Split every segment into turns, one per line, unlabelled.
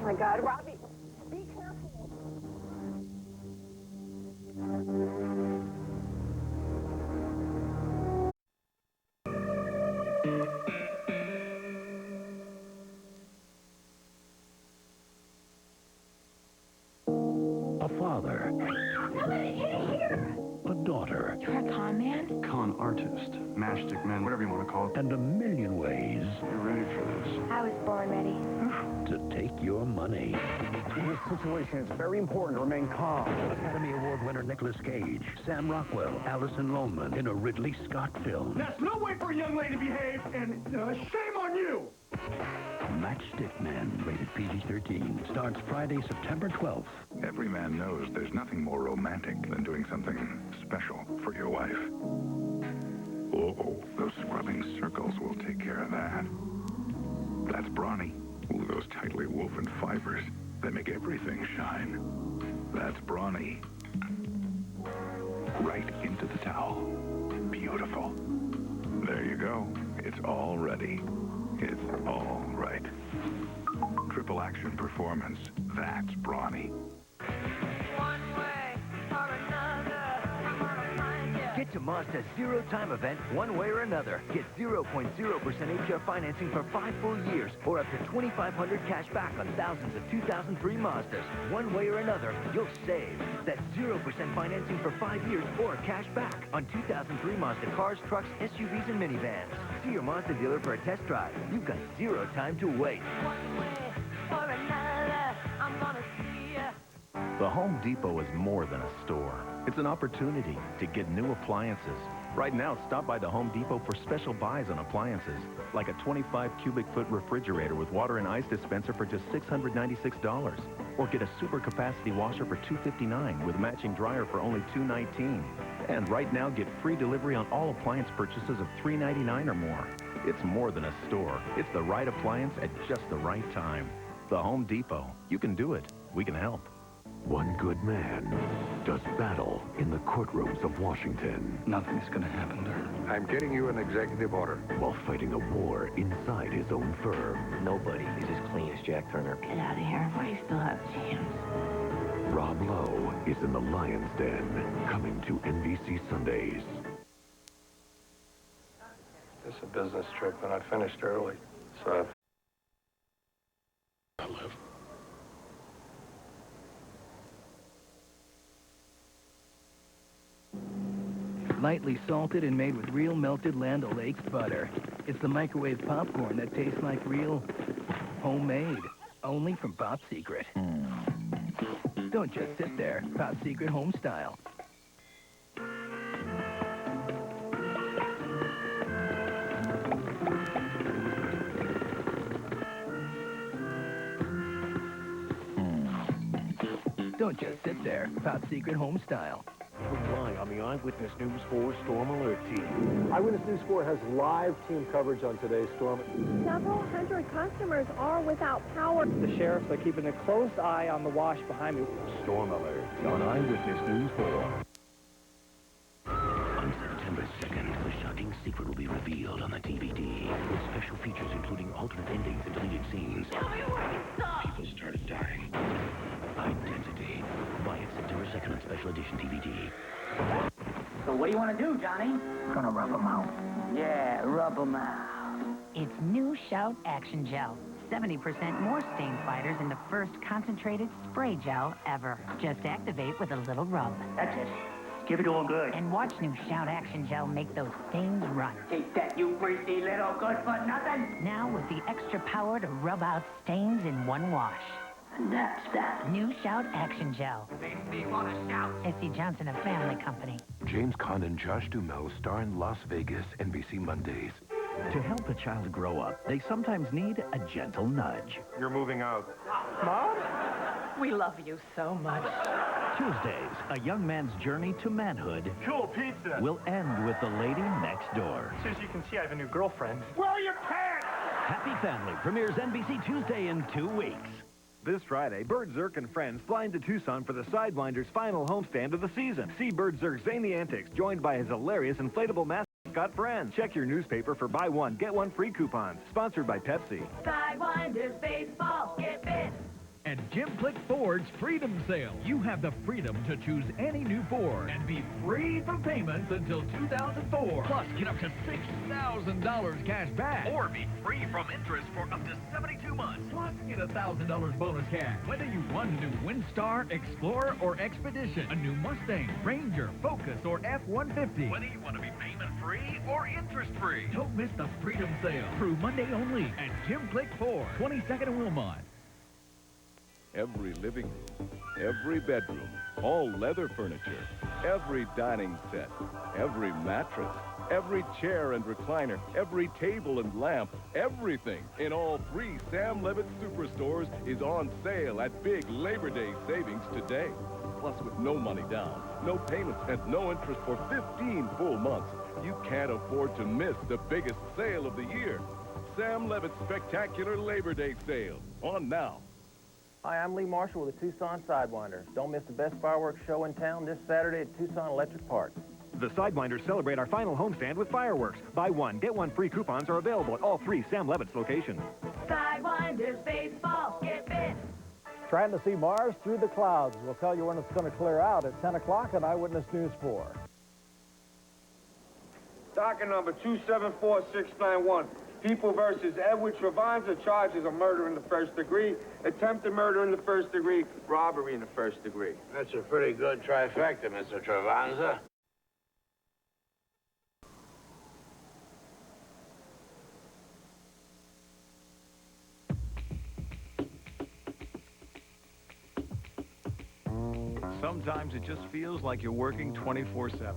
my God, Robbie, be careful.
A father.
Somebody get here!
A daughter.
You're a con man?
Con artist, matchstick man, whatever you want to call it.
And a million ways
You're ready for this.
I was born ready.
to take your money.
In this situation, it's very important to remain calm.
Academy Award winner Nicolas Cage, Sam Rockwell, Alison Lohman in a Ridley Scott film.
That's no way for a young lady to behave, and shame on you!
Matchstick Men, rated PG-13, starts Friday, September 12th.
Every man knows there's nothing more romantic than doing something special for your wife. Oh, those scrubbing circles will take care of that. That's Brawny. Ooh, those tightly woven fibers, they make everything shine. That's Brawny. Right into the towel. Beautiful. There you go. It's all ready. It's all right. Triple action performance. That's Brawny.
Get to Mazda's zero-time event one way or another. Get 0.0% APR financing for 5 full years or up to $2,500 cash back on thousands of 2003 Mazdas. One way or another, you'll save. That's 0% financing for 5 years or cash back on 2003 Mazda cars, trucks, SUVs, and minivans. See your Mazda dealer for a test drive. You've got zero time to wait.
One way or another, I'm gonna see ya.
The Home Depot is more than a store. It's an opportunity to get new appliances. Right now, stop by the Home Depot for special buys on appliances, like a 25 cubic foot refrigerator with water and ice dispenser for just $696. Or get a super capacity washer for $259 with matching dryer for only $219. And right now, get free delivery on all appliance purchases of $399 or more. It's more than a store. It's the right appliance at just the right time. The Home Depot. You can do it. We can help.
One good man does battle in the courtrooms of Washington
Nothing's gonna happen to her.
I'm getting you an executive order.
while fighting a war inside his own firm.
Nobody is as clean as Jack Turner.
Get out of here while you still have a chance.
Rob Lowe is in the Lion's Den, coming to NBC Sundays.
It's a business trip, and I finished early, so I live.
Lightly salted and made with real melted Land O'Lakes butter. It's the microwave popcorn that tastes like real homemade, only from Pop Secret. Don't just sit there. Pop Secret home style. Don't just sit there. Pop Secret home style.
Relying on the Eyewitness News 4 Storm Alert team. Eyewitness News 4 has live team coverage on today's storm.
Several hundred customers are without power.
The sheriffs are keeping a close eye on the wash behind me.
Storm Alert on Eyewitness News 4.
On September 2nd, the shocking secret will be revealed on the DVD, with special features including alternate endings and deleted scenes.
Tell me where you stop.
People started dying. Identity. Buy it September 2nd on special edition DVD.
So what do you want to do, Johnny?
Gonna rub them out.
Yeah, rub them out.
It's new Shout Action Gel. 70% more stain fighters in the first concentrated spray gel ever. Just activate with a little rub.
That's it. Give it all good.
And watch new Shout Action Gel make those stains run.
Take that, you greasy little good for nothing.
Now with the extra power to rub out stains in one wash.
And that's that.
New Shout Action Gel.
Makes me want to shout.
S.C. Johnson, a family company.
James Caan and Josh Duhamel star in Las Vegas, NBC Mondays.
To help a child grow up, they sometimes need a gentle nudge.
You're moving out.
Mom?
We love you so much.
Tuesdays, a young man's journey to manhood
Cool pizza.
will end with the lady next door.
As you can see, I have a new girlfriend. Where are your pants?
Happy Family premieres NBC Tuesday in 2 weeks.
This Friday, Bert Zirk and friends fly into Tucson for the Sidewinders' final homestand of the season. See Bert Zirk's zany antics, joined by his hilarious inflatable mascot friends. Check your newspaper for buy one, get one free coupons. Sponsored by Pepsi.
Sidewinders baseball, get fit.
Jim Click Ford's Freedom Sale. You have the freedom to choose any new Ford and be free from payments until 2004. Plus, get up to $6,000 cash back. Or be free from interest for up to 72 months. Plus, get $1,000 bonus cash. Whether you want a new Windstar, Explorer, or Expedition, a new Mustang, Ranger, Focus, or F-150. Whether you want to be payment-free or interest-free. Don't miss the Freedom Sale. Through Monday only at Jim Click Ford, 22nd and Wilmot.
Every living room, every bedroom, all leather furniture, every dining set, every mattress, every chair and recliner, every table and lamp, everything in all 3 Sam Levitt Superstores is on sale at big Labor Day savings today. Plus, with no money down, no payments, and no interest for 15 full months, you can't afford to miss the biggest sale of the year. Sam Levitt's Spectacular Labor Day Sale, on now.
Hi, I'm Lee Marshall with the Tucson Sidewinder. Don't miss the best fireworks show in town this Saturday at Tucson Electric Park.
The Sidewinders celebrate our final homestand with fireworks. Buy one, get one free coupons are available at all 3 Sam Levitt's locations.
Sidewinders baseball, get bit.
Trying to see Mars through the clouds. We'll tell you when it's going to clear out at 10 o'clock on Eyewitness News 4.
Docket number 274691. People versus Edward Travanza, charges of murder in the first degree, attempted murder in the first degree, robbery in the first degree.
That's a pretty good trifecta, Mr. Travanza.
Sometimes it just feels like you're working 24/7.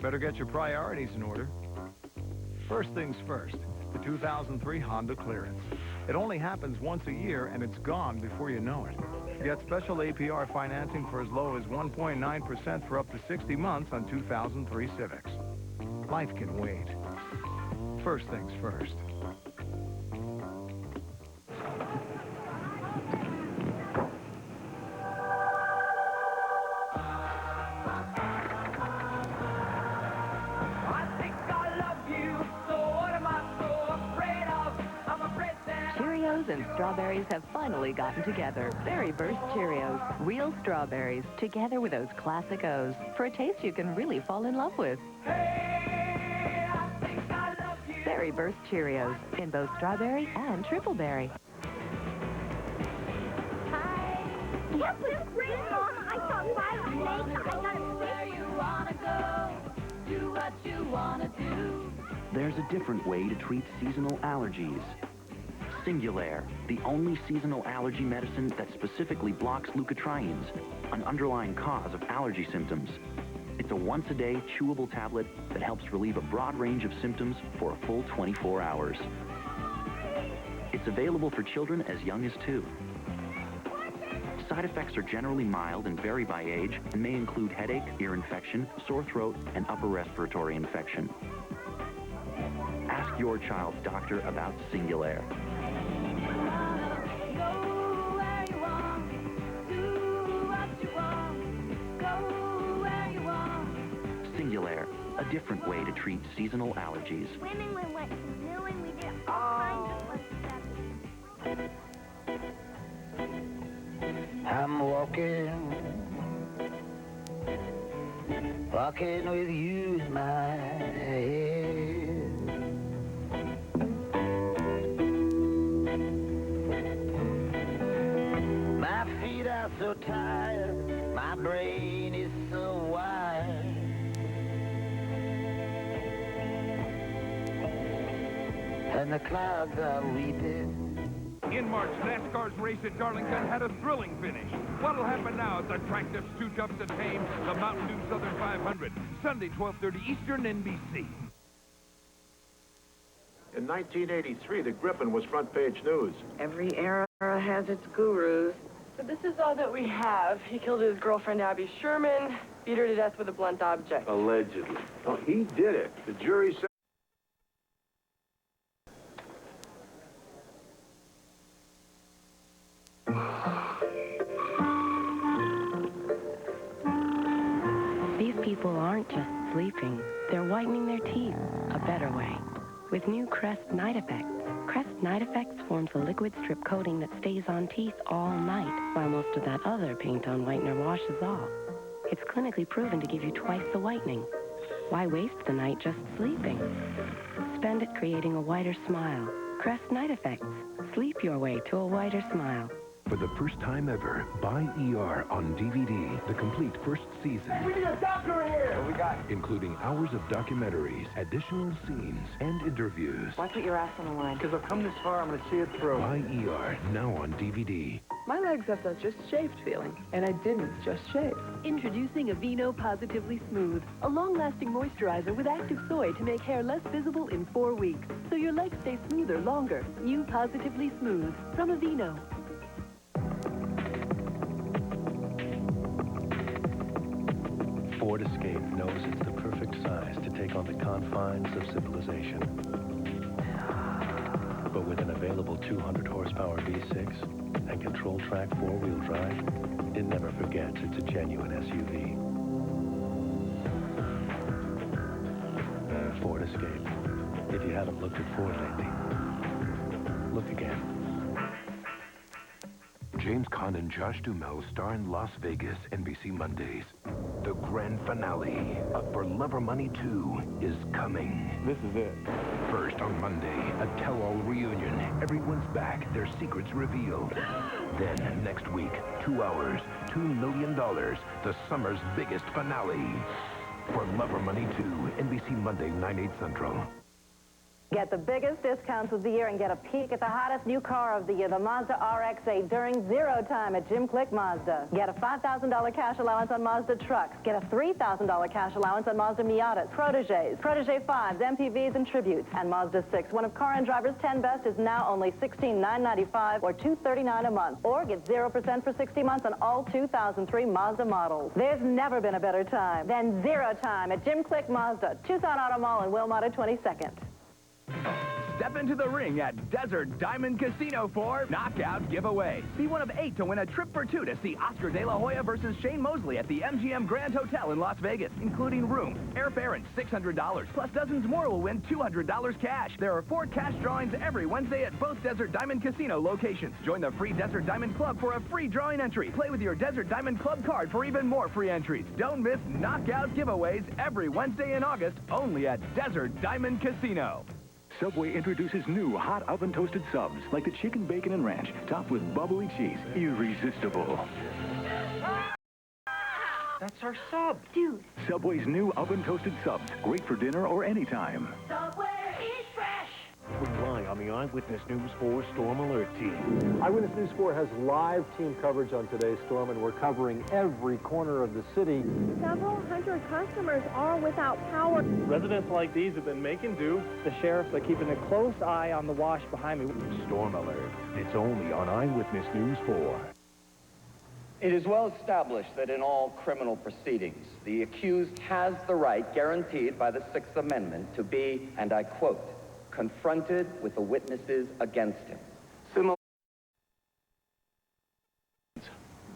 Better get your priorities in order. First things first, the 2003 Honda Clearance. It only happens once a year, and it's gone before you know it. Get special APR financing for as low as 1.9% for up to 60 months on 2003 Civics. Life can wait. First things first.
Cheerios and strawberries have finally gotten together. Berry Burst Cheerios. Real strawberries, together with those classic O's. For a taste you can really fall in love with. Berry Burst Cheerios, in both strawberry and triple berry.
What was great, Mom? I saw 5 snakes. I got a where you wanna go. Do what you wanna do.
There's a different way to treat seasonal allergies. Singulair, the only seasonal allergy medicine that specifically blocks leukotrienes, an underlying cause of allergy symptoms. It's a once-a-day chewable tablet that helps relieve a broad range of symptoms for a full 24 hours. It's available for children as young as 2. Side effects are generally mild and vary by age and may include headache, ear infection, sore throat, and upper respiratory infection. Ask your child's doctor about Singulair. Singulair, a different way to treat seasonal allergies.
Swimming, we went canoeing, we did all kinds of fun stuff.
I'm walking with you in my head. My feet are so tired, my brain is so wired. And the clouds are weeping.
In March, NASCAR's race at Darlington had a thrilling finish. What'll happen now at the track that's too tough to tame? The Mountain Dew Southern 500, Sunday, 12:30 Eastern, NBC.
In 1983, the Griffin was front-page news.
Every era has its gurus. But this is all that we have. He killed his girlfriend, Abby Sherman, beat her to death with a blunt object.
Allegedly. Oh, he did it. The jury said...
These people aren't just sleeping. They're whitening their teeth a better way. With new Crest Night Effect. Crest Night Effects forms a liquid strip coating that stays on teeth all night, while most of that other paint-on whitener washes off. It's clinically proven to give you twice the whitening. Why waste the night just sleeping? Spend it creating a whiter smile. Crest Night Effects. Sleep your way to a whiter smile.
For the first time ever, buy ER on DVD, the complete first season.
We need a doctor in here!
What we got? Including hours of documentaries, additional scenes, and interviews.
Why put your ass on the line?
Because I've come this far, I'm going to see it through.
Buy ER, now on DVD.
My legs have that just shaved feeling, and I didn't just shave.
Introducing Aveeno Positively Smooth, a long-lasting moisturizer with active soy to make hair less visible in 4 weeks, so your legs stay smoother longer. New Positively Smooth from Aveeno.
Ford Escape knows it's the perfect size to take on the confines of civilization. But with an available 200 horsepower V6 and control track four-wheel drive, it never forgets it's a genuine SUV. Ford Escape. If you haven't looked at Ford lately, look again.
James Caan and Josh Duhamel star in Las Vegas, NBC Mondays. The grand finale of For Love or Money 2 is coming.
This is it.
First on Monday, a tell-all reunion. Everyone's back, their secrets revealed. Then, next week, 2 hours, $2 million, the summer's biggest finale. For Love or Money 2, NBC Monday, 9/8 Central.
Get the biggest discounts of the year and get a peek at the hottest new car of the year, the Mazda RX-8, during zero time at Jim Click Mazda. Get a $5,000 cash allowance on Mazda trucks. Get a $3,000 cash allowance on Mazda Miatas, Proteges, Protege 5s, MPVs, and Tributes. And Mazda 6, one of Car and Driver's 10 best, is now only $16,995 or $239 a month. Or get 0% for 60 months on all 2003 Mazda models. There's never been a better time than zero time at Jim Click Mazda, Tucson Auto Mall and Wilmota 22nd.
Step into the ring at Desert Diamond Casino for Knockout Giveaway. Be one of 8 to win a trip for 2 to see Oscar De La Hoya versus Shane Mosley at the MGM Grand Hotel in Las Vegas, including room, airfare, and $600. Plus dozens more will win $200 cash. There are 4 cash drawings every Wednesday at both Desert Diamond Casino locations. Join the free Desert Diamond Club for a free drawing entry. Play with your Desert Diamond Club card for even more free entries. Don't miss Knockout Giveaways every Wednesday in August, only at Desert Diamond Casino.
Subway introduces new hot oven toasted subs, like the chicken, bacon, and ranch, topped with bubbly cheese. Irresistible.
That's our sub.
Dude.
Subway's new oven toasted subs, great for dinner or anytime.
Subway, eat fresh.
We're relying on the Eyewitness News 4 Storm Alert team. Eyewitness News 4 has live team coverage on today's storm, and we're covering every corner of the city.
Several hundred customers are without power.
Residents like these have been making do. The sheriffs are keeping a close eye on the wash behind me.
Storm Alert. It's only on Eyewitness News 4.
It is well established that in all criminal proceedings, the accused has the right guaranteed by the Sixth Amendment to be, and I quote, confronted with the witnesses against him.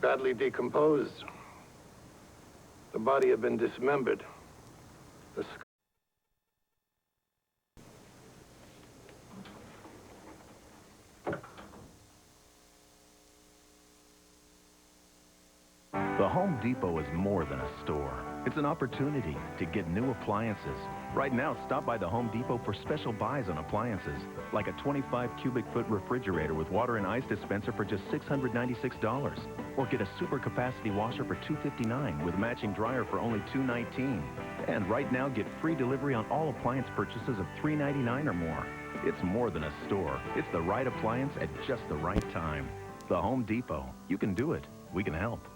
Badly decomposed. The body had been dismembered.
The Home Depot is more than a store. It's an opportunity to get new appliances. Right now, stop by the Home Depot for special buys on appliances, like a 25 cubic foot refrigerator with water and ice dispenser for just $696. Or get a super capacity washer for $259 with matching dryer for only $219. And right now, get free delivery on all appliance purchases of $399 or more. It's more than a store. It's the right appliance at just the right time. The Home Depot. You can do it. We can help.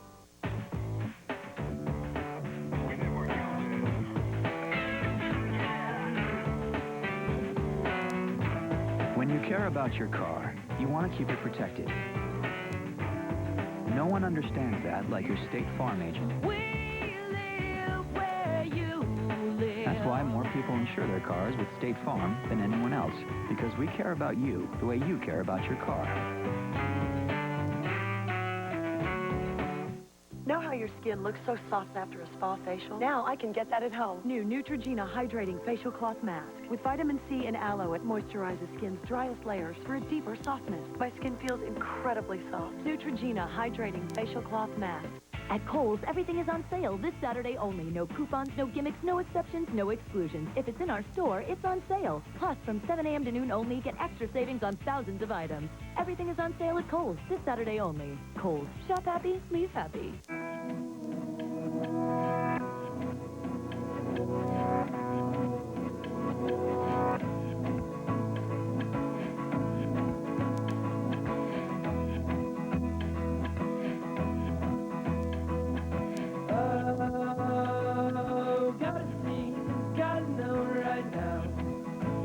When you care about your car, you want to keep it protected. No one understands that like your State Farm agent. That's why more people insure their cars with State Farm than anyone else, because we care about you the way you care about your car.
Know how
why your skin looks so soft after a spa facial? Now I can get that at home. New Neutrogena Hydrating Facial Cloth Mask with vitamin C and aloe. It moisturizes skin's driest layers for a deeper softness. My skin feels incredibly soft. Neutrogena Hydrating Facial Cloth Mask.
At Kohl's, everything is on sale this Saturday only. No coupons, no gimmicks, no exceptions, no exclusions. If it's in our store, it's on sale. Plus, from 7 a.m. to noon only, get extra savings on thousands of items. Everything is on sale at Kohl's this Saturday only. Kohl's. Shop happy, leave happy.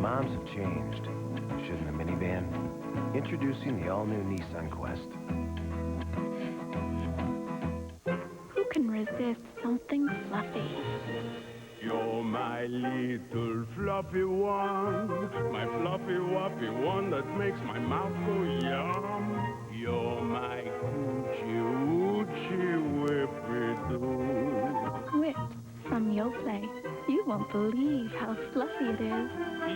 Moms have changed. Shouldn't a minivan? Introducing the all-new Nissan Quest.
Who can resist something fluffy?
You're my little fluffy one, my fluffy wuffy one that makes my mouth go yum. You're my coochie woochie whippy-doo.
Whipped from Yoplait. You won't believe how fluffy it is.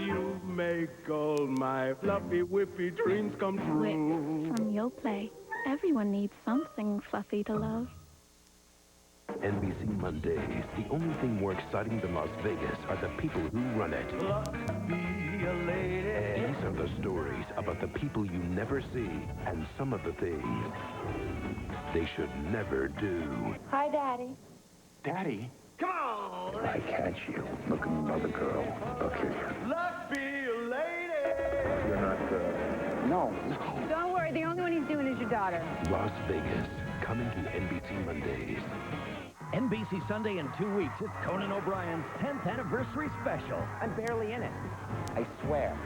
You make all my fluffy whippy dreams come true.
Whipped from Yoplait. Everyone needs something fluffy to love.
NBC Mondays. The only thing more exciting than Las Vegas are the people who run it.
Be a lady.
These are the stories about the people you never see and some of the things they should never do.
Hi, Daddy.
Daddy?
Come on!
If I catch you looking at another girl, I'll kill you.
Luck be a lady.
You're not,
No. Don't worry, the only one he's doing is your daughter.
Las Vegas, coming to NBC Mondays.
NBC Sunday in 2 weeks, it's Conan O'Brien's 10th anniversary special.
I'm barely in it. I swear.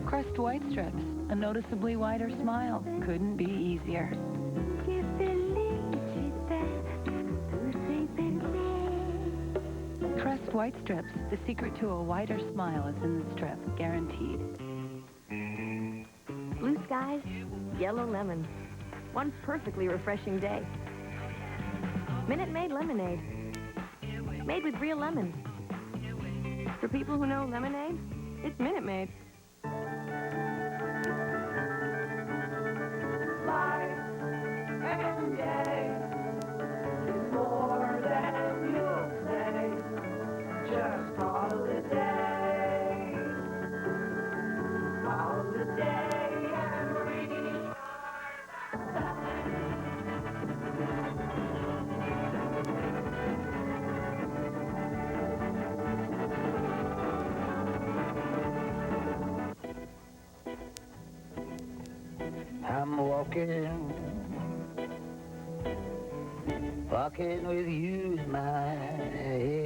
Crest White Strips, a noticeably wider smile. Couldn't be easier. Crest White Strips, the secret to a wider smile is in the strip, guaranteed.
Blue skies, yellow lemon. One perfectly refreshing day. Minute Maid lemonade. Made with real lemons. For people who know lemonade, it's Minute Maid.
I'm walking with you in my head.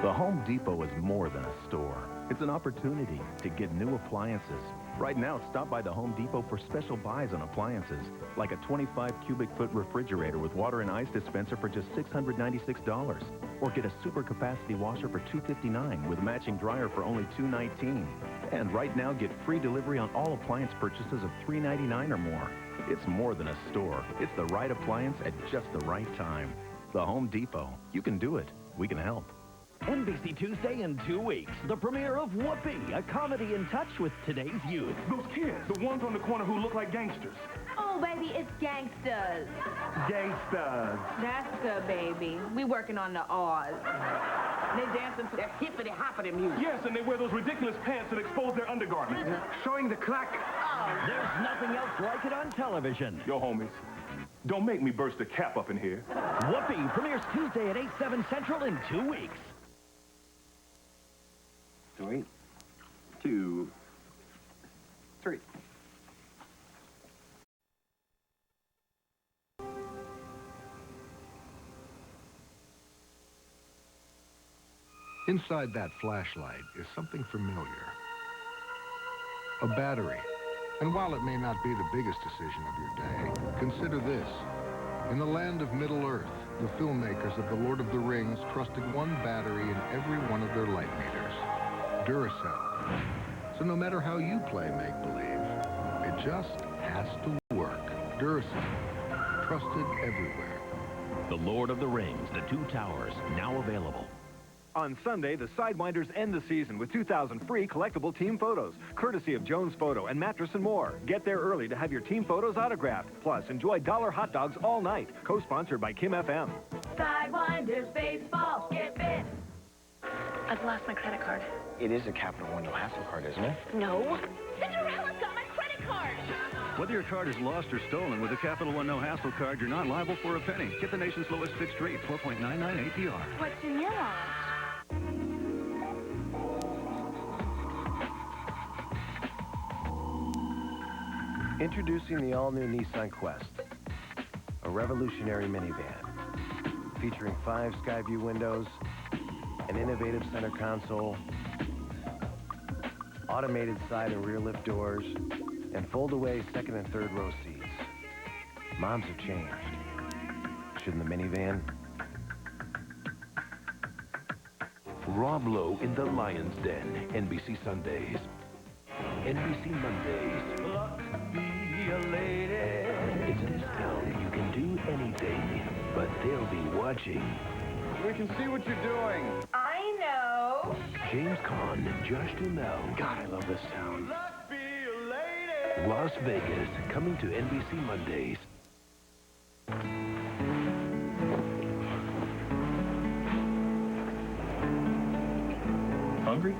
The Home Depot is more than a store. It's an opportunity to get new appliances. Right now, stop by the Home Depot for special buys on appliances, like a 25 cubic foot refrigerator with water and ice dispenser for just $696. Or get a super capacity washer for $259 with matching dryer for only $219. And right now, get free delivery on all appliance purchases of $399 or more. It's more than a store. It's the right appliance at just the right time. The Home Depot. You can do it. We can help.
NBC Tuesday in 2 weeks, the premiere of Whoopee, a comedy in touch with today's youth.
Those kids, the ones on the corner who look like gangsters.
Oh, baby, it's gangsters.
Gangsters.
That's good, baby. We working on the R's.
They dancing to that hippity-hoppity music. Yes, and they wear those ridiculous pants that expose their undergarments. Showing the clack.
There's nothing else like it on television.
Yo, homies, don't make me burst a cap up in here.
Whoopee premieres Tuesday at 8, 7 Central in 2 weeks.
3, 2, 3.
Inside that flashlight is something familiar. A battery. And while it may not be the biggest decision of your day, consider this. In the land of Middle-earth, the filmmakers of The Lord of the Rings trusted one battery in every one of their light meters. Duracell. So no matter how you play make-believe, it just has to work. Duracell. Trusted everywhere.
The Lord of the Rings, The Two Towers, now available.
On Sunday, the Sidewinders end the season with 2,000 free collectible team photos, courtesy of Jones Photo and Mattress & More. Get there early to have your team photos autographed. Plus, enjoy dollar hot dogs all night. Co-sponsored by Kim FM.
Sidewinders Baseball, get fit.
I've lost my credit card.
It is a Capital One No Hassle card, isn't it?
No.
Cinderella's got my credit card.
Whether your card is lost or stolen, with a Capital One No Hassle card, you're not liable for a penny. Get the nation's lowest fixed rate, 4.99 APR.
What's in your wallet?
Introducing the all-new Nissan Quest, a revolutionary minivan featuring 5 Skyview windows, an innovative center console, automated side and rear lift doors, and fold-away second and third row seats. Moms have changed. Shouldn't the minivan?
Rob Lowe in the Lion's Den, NBC Sundays. NBC Mondays. In this town, you can do anything, but they'll be watching.
We can see what you're doing.
I know.
James Caan, Josh Duhamel.
God, I love this town.
Las Vegas, coming to NBC Mondays.
Hungry?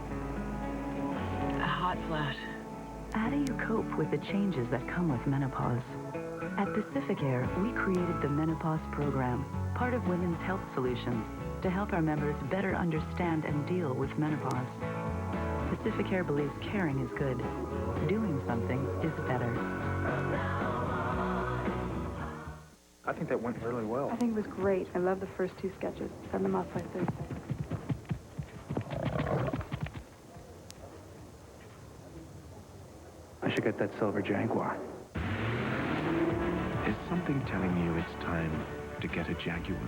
A hot flash.
How do you cope with the changes that come with menopause? At Pacificair, we created the Menopause Program, part of Women's Health Solutions, to help our members better understand and deal with menopause. Pacificair believes caring is good. Doing something is better.
I think that went really well.
I think it was great. I love the first 2 sketches. Send them off by Thursday.
I should get that silver Jaguar.
Is something telling you it's time to get a Jaguar?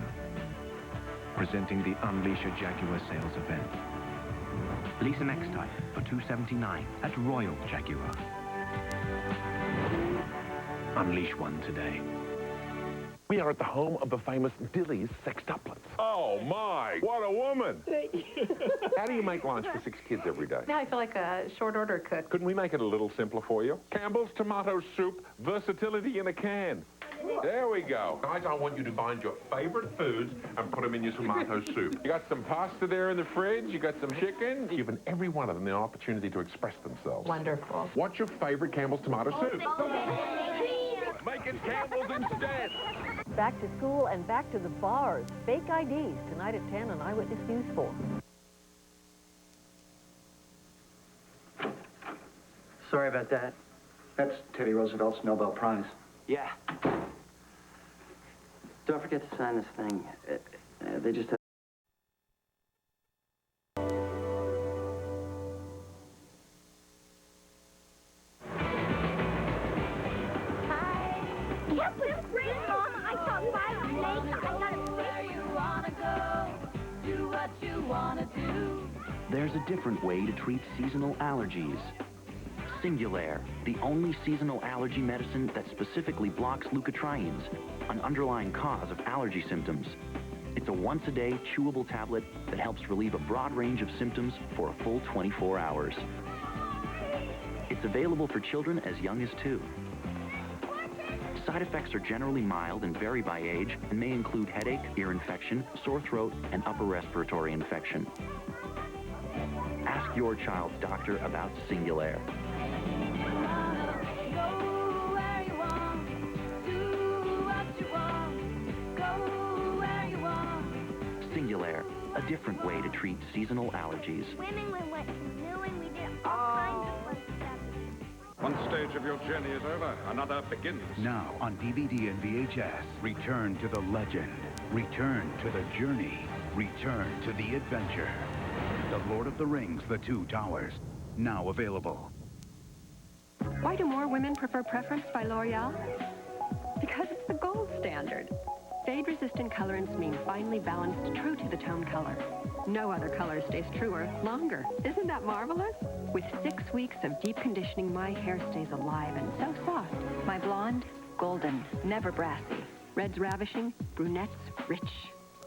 Presenting the Unleash a Jaguar sales event.
Lease an X-Type for $279 at Royal Jaguar.
Unleash one today.
We are at the home of the famous Dilly's Sextuplets. Oh, my! What a woman! How do you make lunch for 6 kids every day?
Now I feel like a short order cook.
Couldn't we make it a little simpler for you? Campbell's Tomato Soup, versatility in a can. There we go. Guys, I want you to find your favorite foods and put them in your tomato soup. You got some pasta there in the fridge. You got some chicken. You've given every one of them the opportunity to express themselves.
Wonderful.
What's your favorite Campbell's Tomato Soup? Make it Campbell's instead.
Back to school and back to the bars. Fake IDs tonight at 10 on Eyewitness News 4.
Sorry about that. That's Teddy Roosevelt's Nobel Prize.
Yeah. Don't forget to sign this thing. They just have...
Can't put spring on. I saw 5 snakes. I gotta where you wanna go. Do what you wanna do.
There's a different way to treat seasonal allergies. Singulair, the only seasonal allergy medicine that specifically blocks leukotrienes, an underlying cause of allergy symptoms. It's a once-a-day chewable tablet that helps relieve a broad range of symptoms for a full 24 hours. It's available for children as young as 2. Side effects are generally mild and vary by age and may include headache, ear infection, sore throat, and upper respiratory infection. Ask your child's doctor about Singulair. Singulair, a different way to treat seasonal allergies.
Swimming, we went canoeing, we did all kinds of fun stuff.
One stage of your journey is over, another begins.
Now on DVD and VHS, return to the legend, return to the journey, return to the adventure. The Lord of the Rings, The Two Towers. Now available.
Why do more women prefer Preference by L'Oreal? Because it's the gold standard. Fade-resistant colorants mean finely balanced, true-to-the-tone color. No other color stays truer longer. Isn't that marvelous? With 6 weeks of deep conditioning, my hair stays alive and so soft. My blonde, golden, never brassy. Red's ravishing, brunette's rich.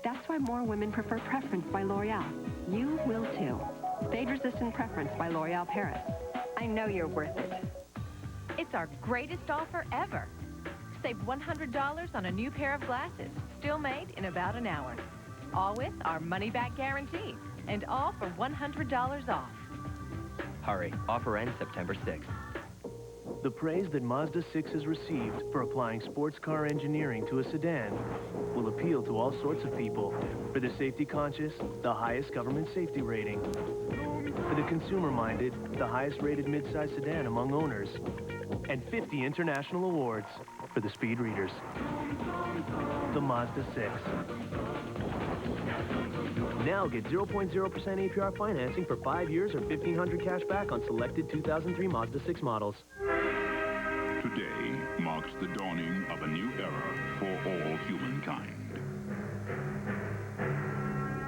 That's why more women prefer Preference by L'Oreal. You will too. Fade-resistant Preference by L'Oreal Paris. I know you're worth it.
It's our greatest offer ever. Save $100 on a new pair of glasses, still made in about an hour. All with our money-back guarantee, and all for $100 off.
Hurry, offer ends September 6th.
The praise that Mazda 6 has received for applying sports car engineering to a sedan will appeal to all sorts of people. For the safety conscious, the highest government safety rating. For the consumer-minded, the highest-rated midsize sedan among owners. And 50 international awards for the speed readers. The Mazda 6. Now get 0.0% APR financing for 5 years or $1,500 cash back on selected 2003 Mazda 6 models.
Today marks the dawning of a new era for all humankind.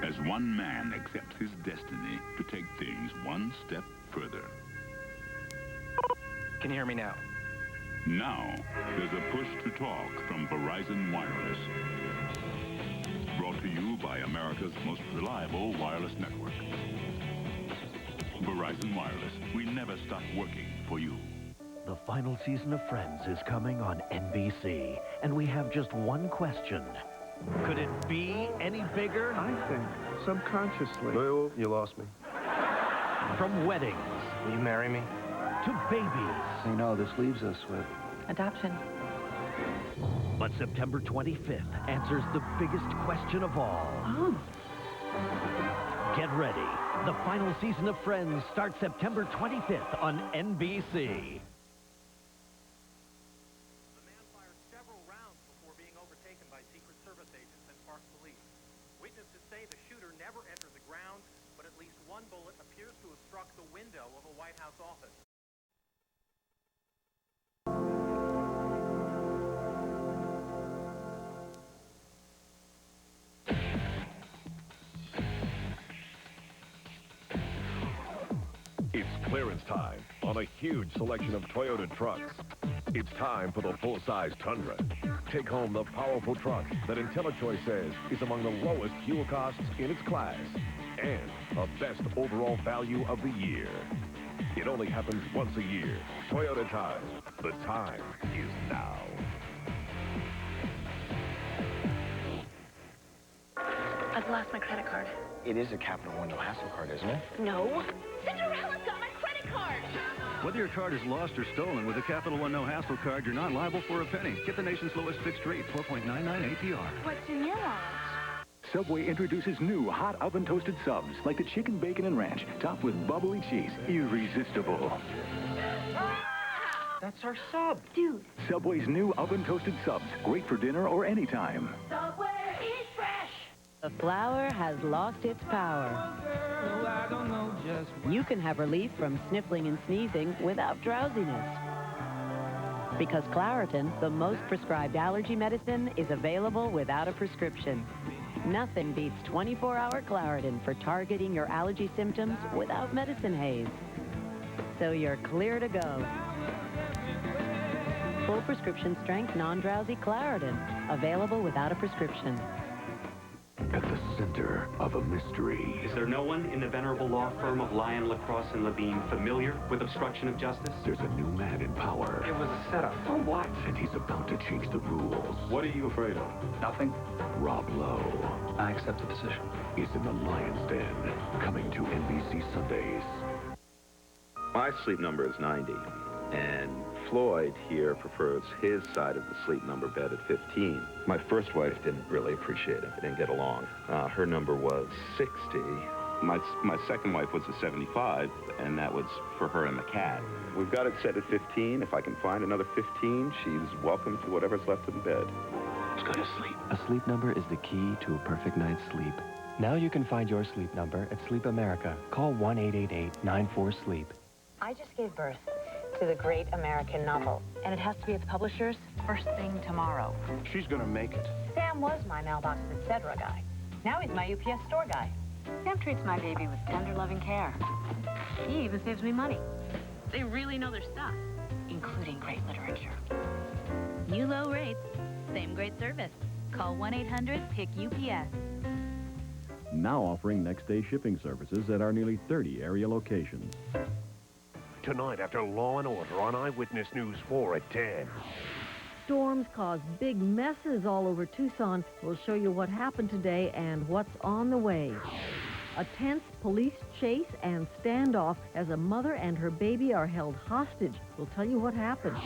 As one man accepts his destiny to take things one step further.
Can you hear me now?
Now, there's a push to talk from Verizon Wireless. Brought to you by America's most reliable wireless network. Verizon Wireless, we never stop working for you.
The final season of Friends is coming on NBC, and we have just one question. Could it be any bigger?
I think subconsciously. Well, you lost me.
From weddings.
Will you marry me?
To babies.
You know, this leaves us with
adoption.
But September 25th answers the biggest question of all.
Oh.
Get ready. The final season of Friends starts September 25th on NBC.
It's clearance time on a huge selection of Toyota trucks. It's time for the full-size Tundra. Take home the powerful truck that IntelliChoice says is among the lowest fuel costs in its class and a best overall value of the year. It only happens once a year. Toyota time. The time is now.
I've lost my credit card.
It is a Capital One No Hassle card, isn't it?
No. Cinderella's got my credit card!
Whether your card is lost or stolen, with a Capital One No Hassle card, you're not liable for a penny. Get the nation's lowest fixed rate, 4.99 APR.
What's in your wallet?
Subway introduces new hot oven toasted subs, like the chicken, bacon, and ranch, topped with bubbly cheese. Irresistible.
That's our sub.
Dude.
Subway's new oven toasted subs, great for dinner or anytime.
Subway, eat fresh!
The flower has lost its power. You can have relief from sniffling and sneezing without drowsiness. Because Claritin, the most prescribed allergy medicine, is available without a prescription. Nothing beats 24-hour Claritin for targeting your allergy symptoms without medicine haze. So you're clear to go. Full prescription strength non-drowsy Claritin, available without a prescription.
At the center of a mystery.
Is there no one in the venerable law firm of Lyon, LaCrosse, and Levine familiar with obstruction of justice?
There's a new man in power.
It was a setup. For what?
And he's about to change the rules.
What are you afraid of? Nothing.
Rob Lowe.
I accept the position.
Is in the Lion's Den, coming to NBC Sundays.
My sleep number is 90, and Floyd here prefers his side of the sleep number bed at 15. My first wife didn't really appreciate it. They didn't get along. Her number was 60. My second wife was a 75, and that was for her and the cat. We've got it set at 15. If I can find another 15, she's welcome to whatever's left in bed.
Let's go to sleep. A sleep number is the key to a perfect night's sleep.
Now you can find your sleep number at Sleep America. Call 1-888-94-SLEEP.
I just gave birth to the great American novel, and it has to be at the publishers first thing tomorrow.
She's gonna make it.
Sam was my mailboxes, etc. guy. Now he's my UPS store guy. Sam treats my baby with tender, loving care. He even saves me money. They really know their stuff, including great literature.
New low rates, same great service. Call 1-800-PICK-UPS.
Now offering next-day shipping services at our nearly 30 area locations.
Tonight after Law & Order on Eyewitness News 4 at 10.
Storms caused big messes all over Tucson. We'll show you what happened today and what's on the way. A tense police chase and standoff as a mother and her baby are held hostage. We'll tell you what happened.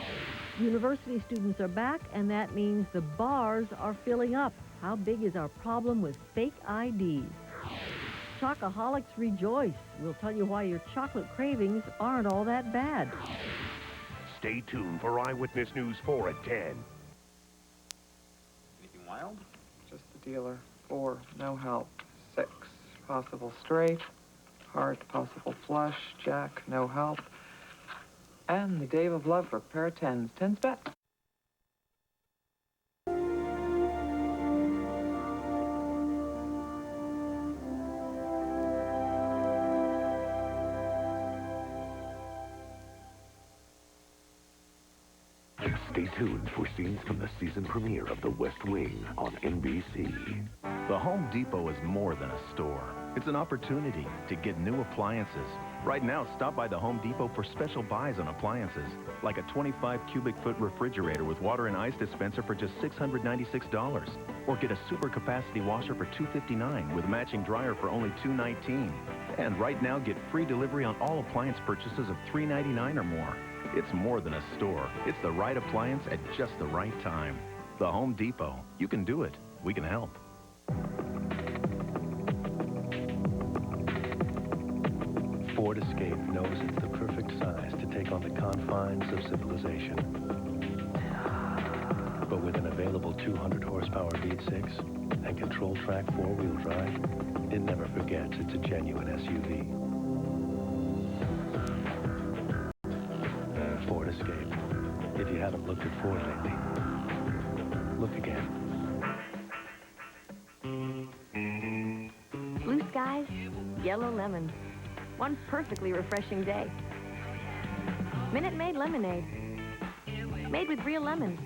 University students are back, and that means the bars are filling up. How big is our problem with fake IDs? Chocoholics rejoice. We'll tell you why your chocolate cravings aren't all that bad.
Stay tuned for Eyewitness News 4 at 10.
Anything wild? Just the dealer. 4, no help. 6, possible straight. Heart, possible flush. Jack, no help. And the Dave of Love for a pair of 10s. 10s bet.
Stay tuned for scenes from the season premiere of The West Wing on NBC.
The Home Depot is more than a store. It's an opportunity to get new appliances. Right now, stop by the Home Depot for special buys on appliances, like a 25 cubic foot refrigerator with water and ice dispenser for just $696. Or get a super capacity washer for $259 with matching dryer for only $219. And right now, get free delivery on all appliance purchases of $399 or more. It's more than a store. It's the right appliance at just the right time. The Home Depot. You can do it. We can help. Ford Escape knows it's the perfect size to take on the confines of civilization. But with an available 200 horsepower V6 and control track four-wheel drive, it never forgets it's a genuine SUV. Ford Escape. If you haven't looked at Ford lately, look again.
Blue skies, yellow lemons. One perfectly refreshing day. Minute Maid lemonade. Made with real lemons.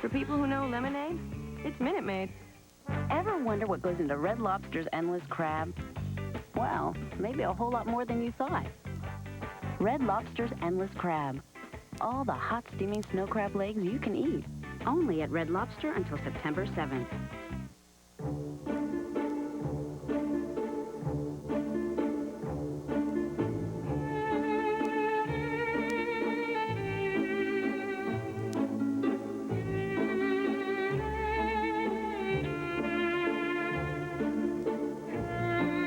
For people who know lemonade, it's Minute Maid.
Ever wonder what goes into Red Lobster's endless crab? Well, maybe a whole lot more than you thought. Red Lobster's endless crab. All the hot steaming snow crab legs you can eat. Only at Red Lobster until September 7th.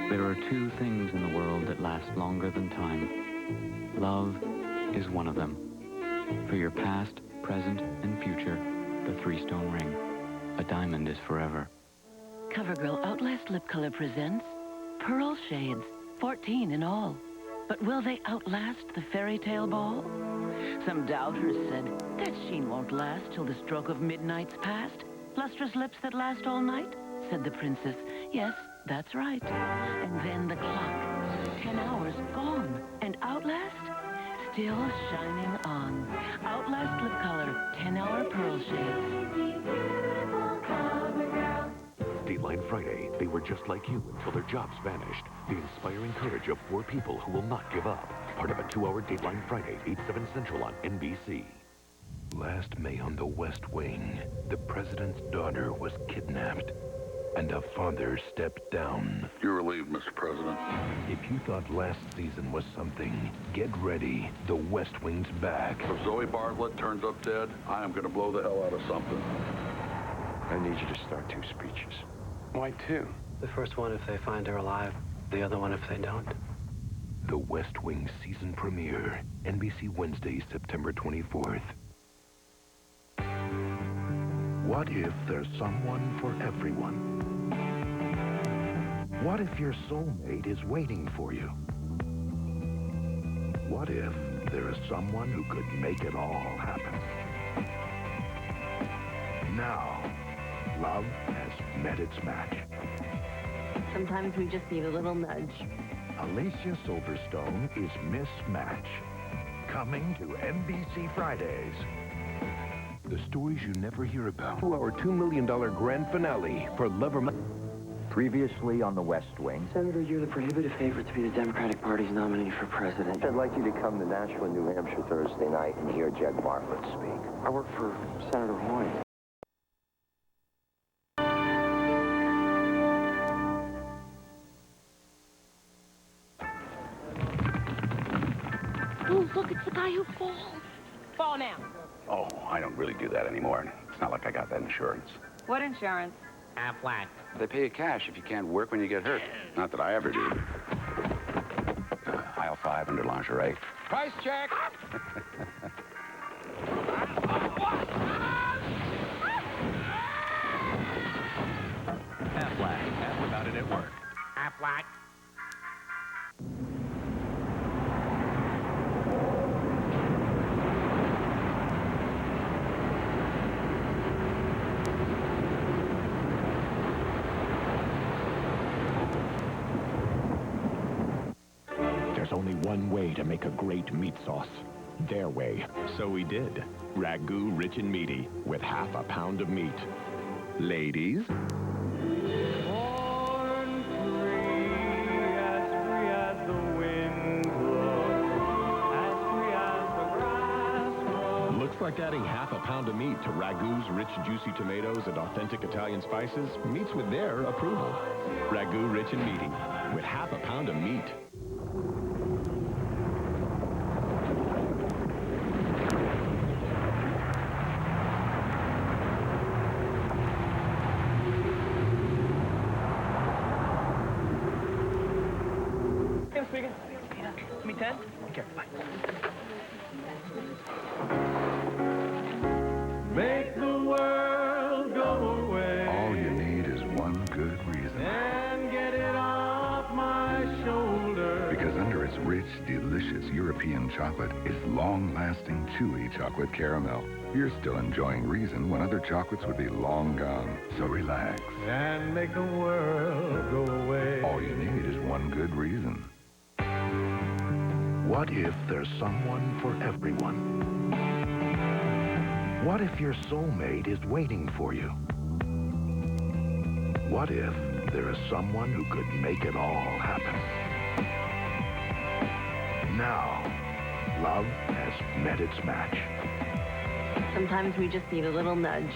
There are two things in the world that last longer than time. Love is one of them. For your past, present, and future, the three-stone ring. A diamond is forever.
CoverGirl Outlast Lip Color presents Pearl Shades, 14 in all. But will they outlast the fairy tale ball? Some doubters said that sheen won't last till the stroke of midnight's past. Lustrous lips that last all night, said the princess. Yes, that's right. And then the clock, 10 hours gone. And Outlast, still shining on. Outlast Lip Color, 10-hour pearl shades.
Dateline Friday, they were just like you until their jobs vanished. The inspiring courage of 4 people who will not give up. Part of a 2-hour Dateline Friday, 8/7 Central on NBC. Last May on the West Wing, the president's daughter was kidnapped, and a father stepped down.
You're relieved, Mr. President.
If you thought last season was something, get ready. The West Wing's back.
If Zoe Bartlett turns up dead, I am going to blow the hell out of something.
I need you to start 2 speeches.
Why 2? The first one if they find her alive, the other one if they don't.
The West Wing season premiere, NBC Wednesday, September 24th. What if there's someone for everyone? What if your soulmate is waiting for you? What if there is someone who could make it all happen? Now, love has met its match.
Sometimes we just need a little nudge.
Alicia Silverstone is Miss Match. Coming to NBC Fridays. The stories you never hear about.
Our $2 million grand finale for Lover.
Previously on the West Wing.
Senator, you're the prohibitive favorite to be the Democratic Party's nominee for president.
I'd like you to come to Nashville, New Hampshire Thursday night and hear Jed Bartlett speak.
I work for Senator Hoyne.
Oh, look, it's the guy who falls. Fall now.
Oh, I don't really do that anymore. It's not like I got that insurance.
What insurance?
Aflac.
They pay you cash if you can't work when you get hurt. Not that I ever do. Aisle 5 under lingerie.
Price check.
Aflac, and without it at work.
Aflac.
There's only one way to make a great meat sauce. Their way. So we did. Ragu rich and meaty with half a pound of meat. Ladies? Looks like adding half a pound of meat to Ragu's rich, juicy tomatoes and authentic Italian spices meets with their approval. Ragu rich and meaty with half a pound of meat.
Give me 10? Okay, bye.
Make the world go away.
All you need is one good reason.
And get it off my shoulder.
Because under its rich, delicious European chocolate is long-lasting, chewy chocolate caramel. You're still enjoying Reason when other chocolates would be long gone. So relax.
And make the world go away.
All you need is one good reason.
What if there's someone for everyone? What if your soulmate is waiting for you? What if there is someone who could make it all happen? Now, love has met its match.
Sometimes we just need a little nudge.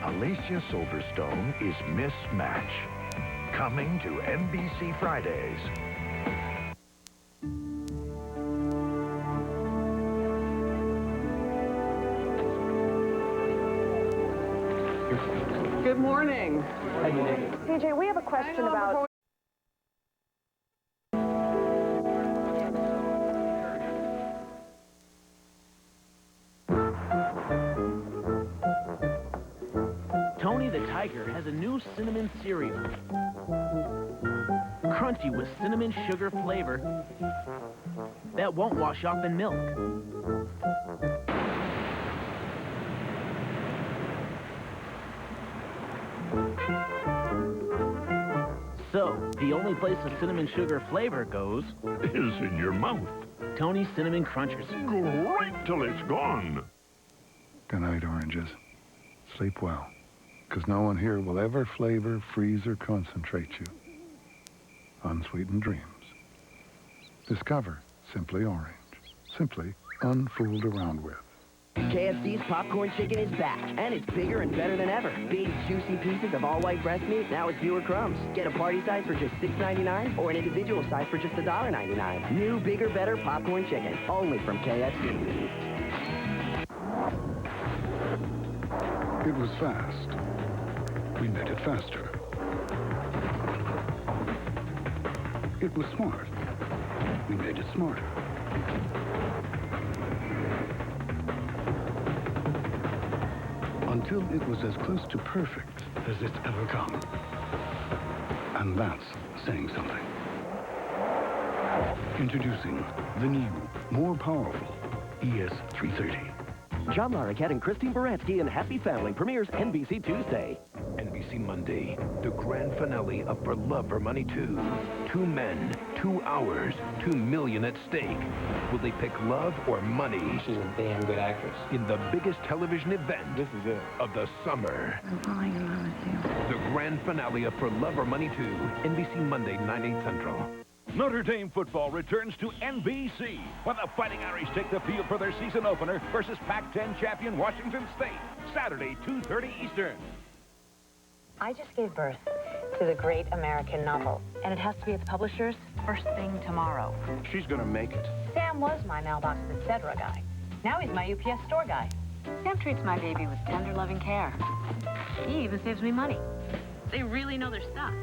Alicia Silverstone is Miss Match. Coming to NBC Fridays.
Good morning.
PJ, we have a question about...
Tony the Tiger has a new cinnamon cereal. Crunchy with cinnamon sugar flavor that won't wash off in milk. So, the only place the cinnamon sugar flavor goes
is in your mouth.
Tony's Cinnamon Crunchers.
Go right till it's gone.
Good night, oranges. Sleep well, because no one here will ever flavor, freeze, or concentrate you. Unsweetened dreams. Discover Simply Orange. Simply unfooled around with.
KFC's popcorn chicken is back, and it's bigger and better than ever. Big, juicy pieces of all-white breast meat, now with fewer crumbs. Get a party size for just $6.99 or an individual size for just $1.99. New, bigger, better popcorn chicken, only from KFC.
It was fast. We made it faster. It was smart. We made it smarter. Until it was as close to perfect as it's ever come.
And that's saying something. Introducing the new, more powerful ES330.
John Larroquette and Christine Baranski in Happy Family premieres NBC Tuesday.
NBC Monday, the grand finale of For Love or Money 2. 2 men, 2 hours, $2 million at stake. Will they pick love or money?
She's a damn good actress.
In the biggest television event
This is it.
of the summer.
I'm falling in love with you.
The grand finale of For Love or Money 2. NBC Monday, 9/8 Central.
Notre Dame football returns to NBC when the Fighting Irish take the field for their season opener versus Pac-10 champion Washington State. Saturday, 2:30 Eastern.
I just gave birth to the great American novel, and it has to be at the publishers first thing tomorrow.
She's gonna make it.
Sam was my mailbox, etc. guy. Now he's my UPS store guy. Sam treats my baby with tender, loving care. He even saves me money. They really know their stuff,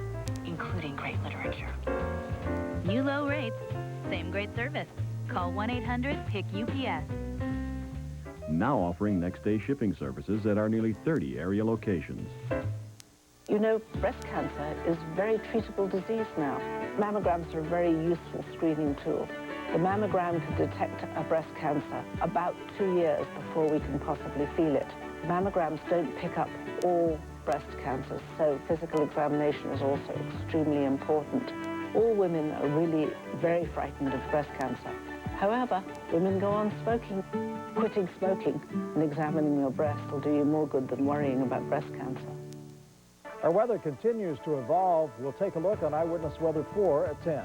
including great literature.
New low rates, same great service. Call 1-800-PICK-UPS.
Now offering next-day shipping services at our nearly 30 area locations.
You know, breast cancer is a very treatable disease now. Mammograms are a very useful screening tool. The mammogram can detect a breast cancer about 2 years before we can possibly feel it. Mammograms don't pick up all breast cancers, so physical examination is also extremely important. All women are really very frightened of breast cancer. However, women go on smoking. Quitting smoking and examining your breast will do you more good than worrying about breast cancer.
Our weather continues to evolve. We'll take a look on Eyewitness Weather 4 at 10.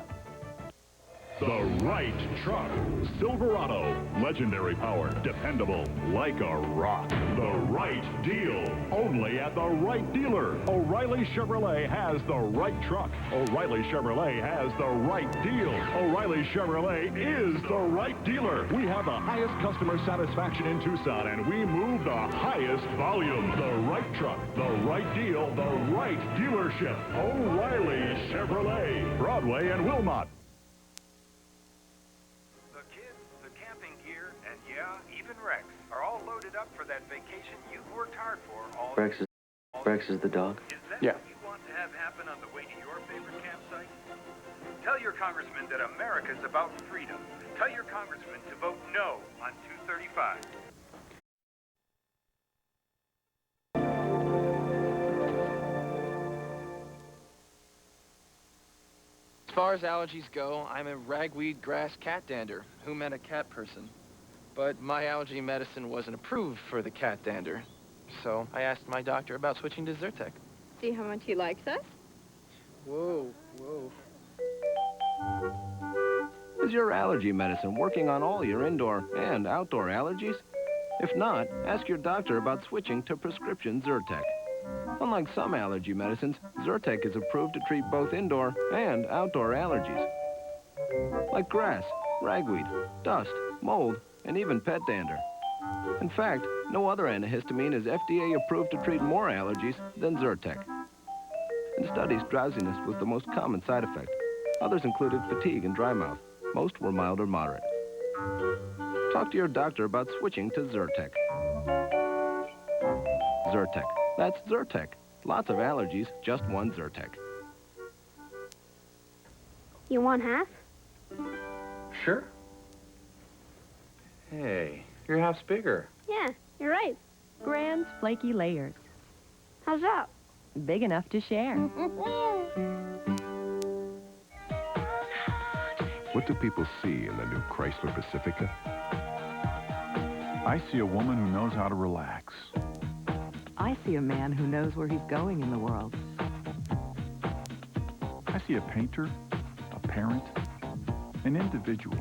The right truck. Silverado. Legendary power. Dependable. Like a rock. The right deal. Only at the right dealer. O'Reilly Chevrolet has the right truck. O'Reilly Chevrolet has the right deal. O'Reilly Chevrolet is the right dealer. We have the highest customer satisfaction in Tucson, and we move the highest volume. The right truck. The right deal. The right dealership. O'Reilly Chevrolet. Broadway and Wilmot.
Rex are all loaded up for that vacation you've worked hard for all
Rex is the dog?
Is that
Yeah.
what you want to have happen on the way to your favorite campsite? Tell your congressman that America's about freedom. Tell your congressman to vote no on 235.
As far as allergies go, I'm a ragweed grass cat dander who met a cat person. But my allergy medicine wasn't approved for the cat dander. So I asked my doctor about switching to Zyrtec.
See how much he likes us?
Whoa, whoa.
Is your allergy medicine working on all your indoor and outdoor allergies? If not, ask your doctor about switching to prescription Zyrtec. Unlike some allergy medicines, Zyrtec is approved to treat both indoor and outdoor allergies. Like grass, ragweed, dust, mold, and even pet dander. In fact, no other antihistamine is FDA approved to treat more allergies than Zyrtec. In studies, drowsiness was the most common side effect. Others included fatigue and dry mouth. Most were mild or moderate. Talk to your doctor about switching to Zyrtec. Zyrtec. That's Zyrtec. Lots of allergies, just one Zyrtec.
You want half?
Sure. Hey, your half's bigger.
Yeah, you're right.
Grand's flaky layers.
How's that?
Big enough to share.
What do people see in the new Chrysler Pacifica?
I see a woman who knows how to relax.
I see a man who knows where he's going in the world.
I see a painter, a parent, an individual.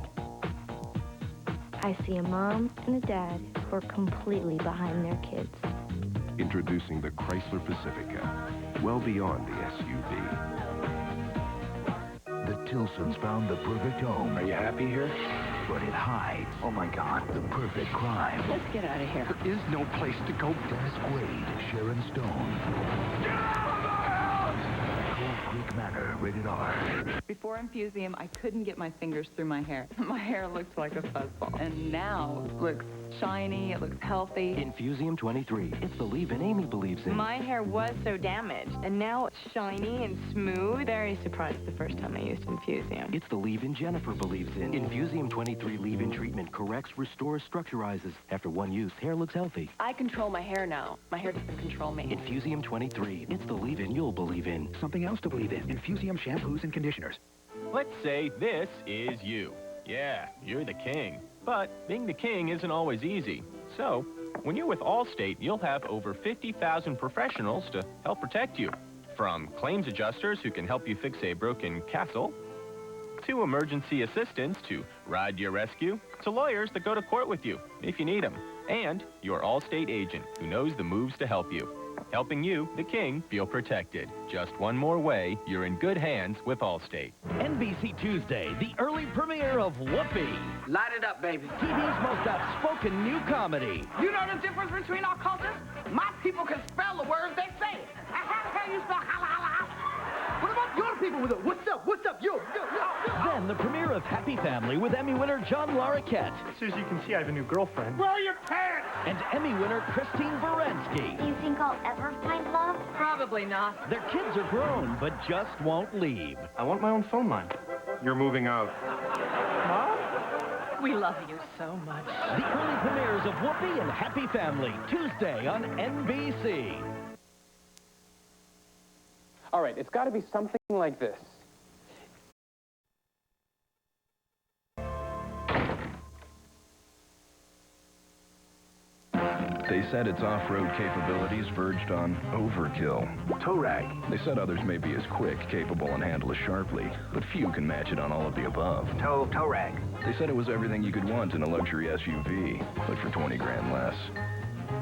I see a mom and a dad who are completely behind their kids.
Introducing the Chrysler Pacifica, well beyond the SUV.
The Tilsons found the perfect home.
Are you happy here?
But it hides, oh my God, the perfect crime.
Let's get out of here.
There is no place to go. Dennis Quaid, Sharon Stone. Get out of the house! Cold Creek Manor, rated R.
Before Infusium, I couldn't get my fingers through my hair. My hair looked like a fuzzball. And now it looks
shiny, it looks healthy.
Infusium 23. It's the leave-in Amy believes in.
My hair was so damaged, and now it's shiny and smooth. Very surprised the first time I used Infusium.
It's the leave-in Jennifer believes in. Infusium 23 leave-in treatment corrects, restores, structurizes. After one use, hair looks healthy.
I control my hair now. My hair doesn't control me.
Infusium 23. It's the leave-in you'll believe in.
Something else to believe in. Infusium shampoos and conditioners.
Let's say this is you. Yeah, you're the king. But being the king isn't always easy. So, when you're with Allstate, you'll have over 50,000 professionals to help protect you. From claims adjusters who can help you fix a broken castle, to emergency assistants to ride to your rescue, to lawyers that go to court with you if you need them, and your Allstate agent who knows the moves to help you. Helping you, the king, feel protected. Just one more way, you're in good hands with Allstate.
NBC Tuesday, the early premiere of Whoopi.
Light it up, baby.
TV's most outspoken new comedy.
You know the difference between our cultures? My people can spell the words they say. How can you spell holla, holla, holla? What about your people with it? What's up, yo.
Then the premiere of Happy Family with Emmy winner John Larroquette.
As soon as you can see, I have a new girlfriend.
Where are your pants?
And Emmy winner Christine Baranski.
Do you think I'll ever find love?
Probably not.
Their kids are grown, but just won't leave.
I want my own phone line. You're moving out.
We love you so much.
The early premieres of Whoopi and Happy Family, Tuesday on NBC.
All right, it's got to be something like this.
They said its off-road capabilities verged on overkill. Tow rag. They said others may be as quick, capable, and handle as sharply, but few can match it on all of the above.
Tow rag.
They said it was everything you could want in a luxury SUV, but for 20 grand less.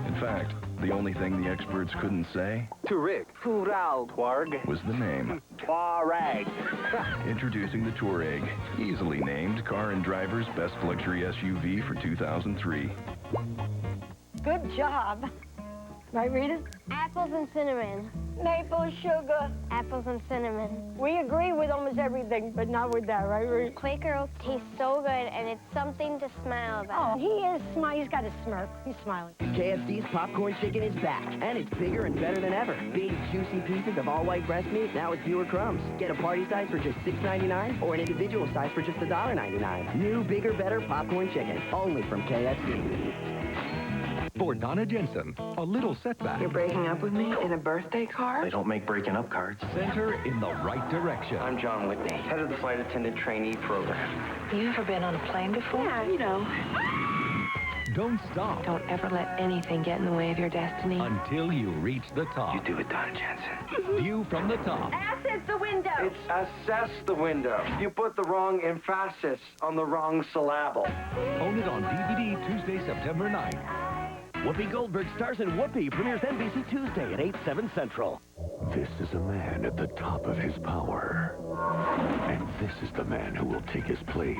In fact, the only thing the experts couldn't say
Touareg. Touareg.
was the name.
Touareg.
Introducing the Touareg, easily named Car and Driver's Best Luxury SUV for 2003.
Good job. Right, Rita? Apples and cinnamon. Maple sugar. Apples and cinnamon. We agree with almost everything, but not with that, right, Rita? Quaker Oats tastes so good, and it's something to smile about. Oh, he is smiling. He's got a smirk. He's smiling.
KFC's popcorn chicken is back, and it's bigger and better than ever. Big, juicy pieces of all-white breast meat, now with fewer crumbs. Get a party size for just $6.99, or an individual size for just $1.99. New, bigger, better popcorn chicken, only from KFC.
For Donna Jensen, a little setback.
You're breaking up with me in a birthday card?
They don't make breaking up cards.
Sent her in the right direction.
I'm John Whitney, head of the flight attendant trainee program.
You ever been on a plane before?
Yeah, you know.
Don't stop
Don't ever let anything get in the way of your destiny.
until you reach the top.
You do it, Donna Jensen.
View from the top.
Access the window.
It's assess the window. You put the wrong emphasis on the wrong syllable.
Own it on DVD Tuesday, September 9th.
Whoopi Goldberg stars in Whoopi premieres NBC Tuesday at 8, 7 Central.
This is a man at the top of his power. And this is the man who will take his place.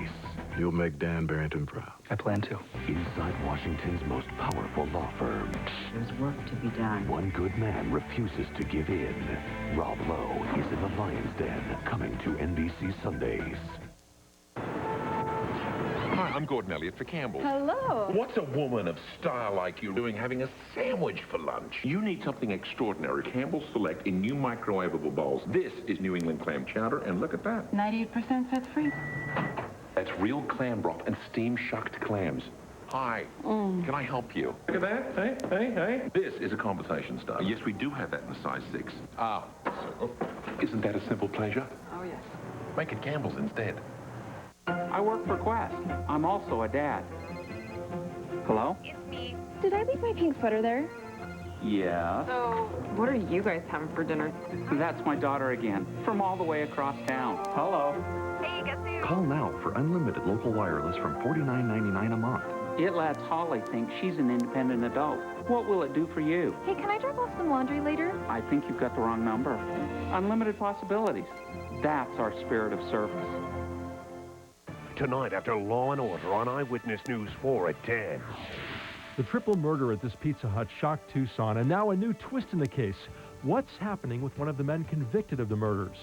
You'll make Dan Barrington proud.
I plan to.
Inside Washington's most powerful law firm.
There's work to be done.
One good man refuses to give in. Rob Lowe is in the Lion's Den, coming to NBC Sundays.
Hi, I'm Gordon Elliott for Campbell's.
Hello.
What's a woman of style like you doing having a sandwich for lunch? You need something extraordinary. Campbell's Select in new microwavable bowls. This is New England clam chowder, and look at that.
98% fat-free.
That's real clam broth and steam-shucked clams. Hi, can I help you? Look at that. Hey. This is a conversation starter. Yes, we do have that in a size 6. Isn't that a simple pleasure?
Oh, yes.
Make it Campbell's instead.
I work for Quest. I'm also a dad. Hello?
It's me. Did I leave my pink sweater there?
Yeah.
So, what are you guys having for dinner?
That's my daughter again, from all the way across town. Hello.
Hey, guess who?
Call now for unlimited local wireless from $49.99 a month.
It lets Holly think she's an independent adult. What will it do for you?
Hey, can I drop off some laundry later?
I think you've got the wrong number. Unlimited possibilities. That's our spirit of service.
Tonight after Law & Order on Eyewitness News 4 at 10.
The triple murder at this Pizza Hut shocked Tucson, and now a new twist in the case. What's happening with one of the men convicted of the murders?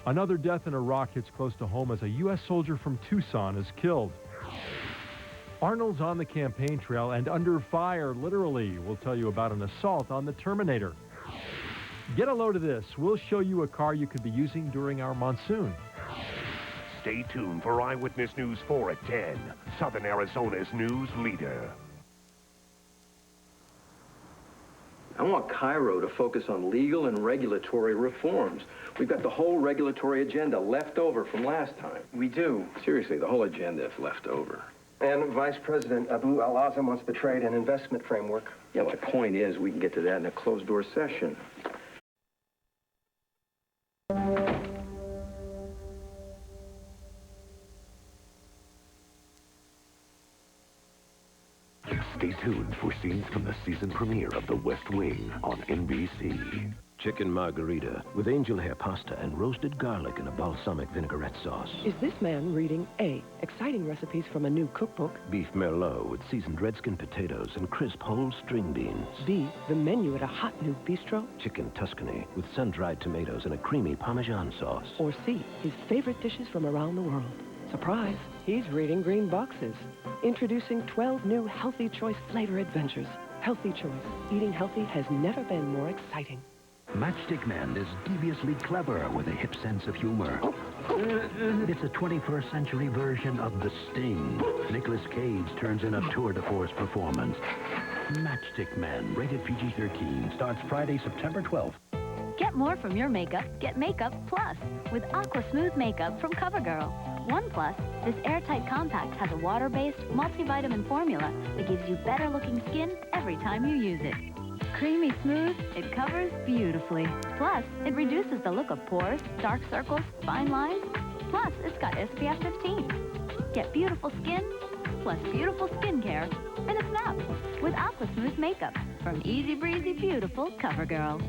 Another death in Iraq hits close to home as a U.S. soldier from Tucson is killed. Arnold's on the campaign trail and under fire, literally. We'll tell you about an assault on the Terminator. Get a load of this. We'll show you a car you could be using during our monsoon.
Stay tuned for Eyewitness News 4 at 10, Southern Arizona's news leader.
I want Cairo to focus on legal and regulatory reforms. We've got the whole regulatory agenda left over from last time. We do. Seriously, the whole agenda is left over.
And Vice President Abu Al-Azam wants the trade and investment framework.
Yeah, my point is we can get to that in a closed-door session.
Stay tuned for scenes from the season premiere of The West Wing on NBC.
Chicken margarita with angel hair pasta and roasted garlic in a balsamic vinaigrette sauce.
Is this man reading A, exciting recipes from a new cookbook?
Beef merlot with seasoned red skin potatoes and crisp whole string beans.
B, the menu at a hot new bistro?
Chicken Tuscany with sun-dried tomatoes and a creamy Parmesan sauce.
Or C, his favorite dishes from around the world? Surprise, he's reading green boxes. Introducing 12 new Healthy Choice flavor adventures. Healthy Choice. Eating healthy has never been more exciting.
Matchstick Man is deviously clever with a hip sense of humor. It's a 21st century version of The Sting. Nicolas Cage turns in a tour de force performance. Matchstick Man, rated PG-13, starts Friday, September 12th.
Get more from your makeup, get Makeup Plus with Aqua Smooth Makeup from CoverGirl. 1 Plus, this airtight compact has a water-based multivitamin formula that gives you better-looking skin every time you use it. Creamy smooth, it covers beautifully. Plus, it reduces the look of pores, dark circles, fine lines. Plus, it's got SPF 15. Get beautiful skin, plus beautiful skincare in a snap with Aqua Smooth Makeup from Easy Breezy Beautiful CoverGirl.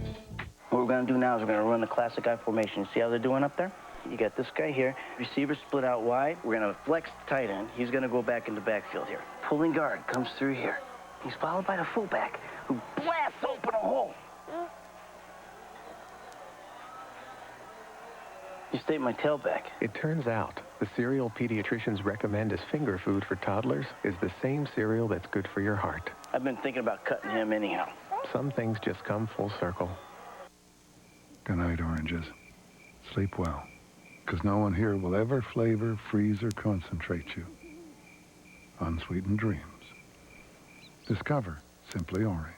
What we're going to do now is we're going to run the classic eye formation. See how they're doing up there? You got this guy here. Receiver split out wide. We're going to flex the tight end. He's going to go back in the backfield here. Pulling guard comes through here. He's followed by the fullback, who blasts open a hole. You stayed my tailback.
It turns out the cereal pediatricians recommend as finger food for toddlers is the same cereal that's good for your heart.
I've been thinking about cutting him anyhow.
Some things just come full circle.
Good night, oranges. Sleep well, because no one here will ever flavor, freeze, or concentrate you. Unsweetened dreams. Discover Simply Orange.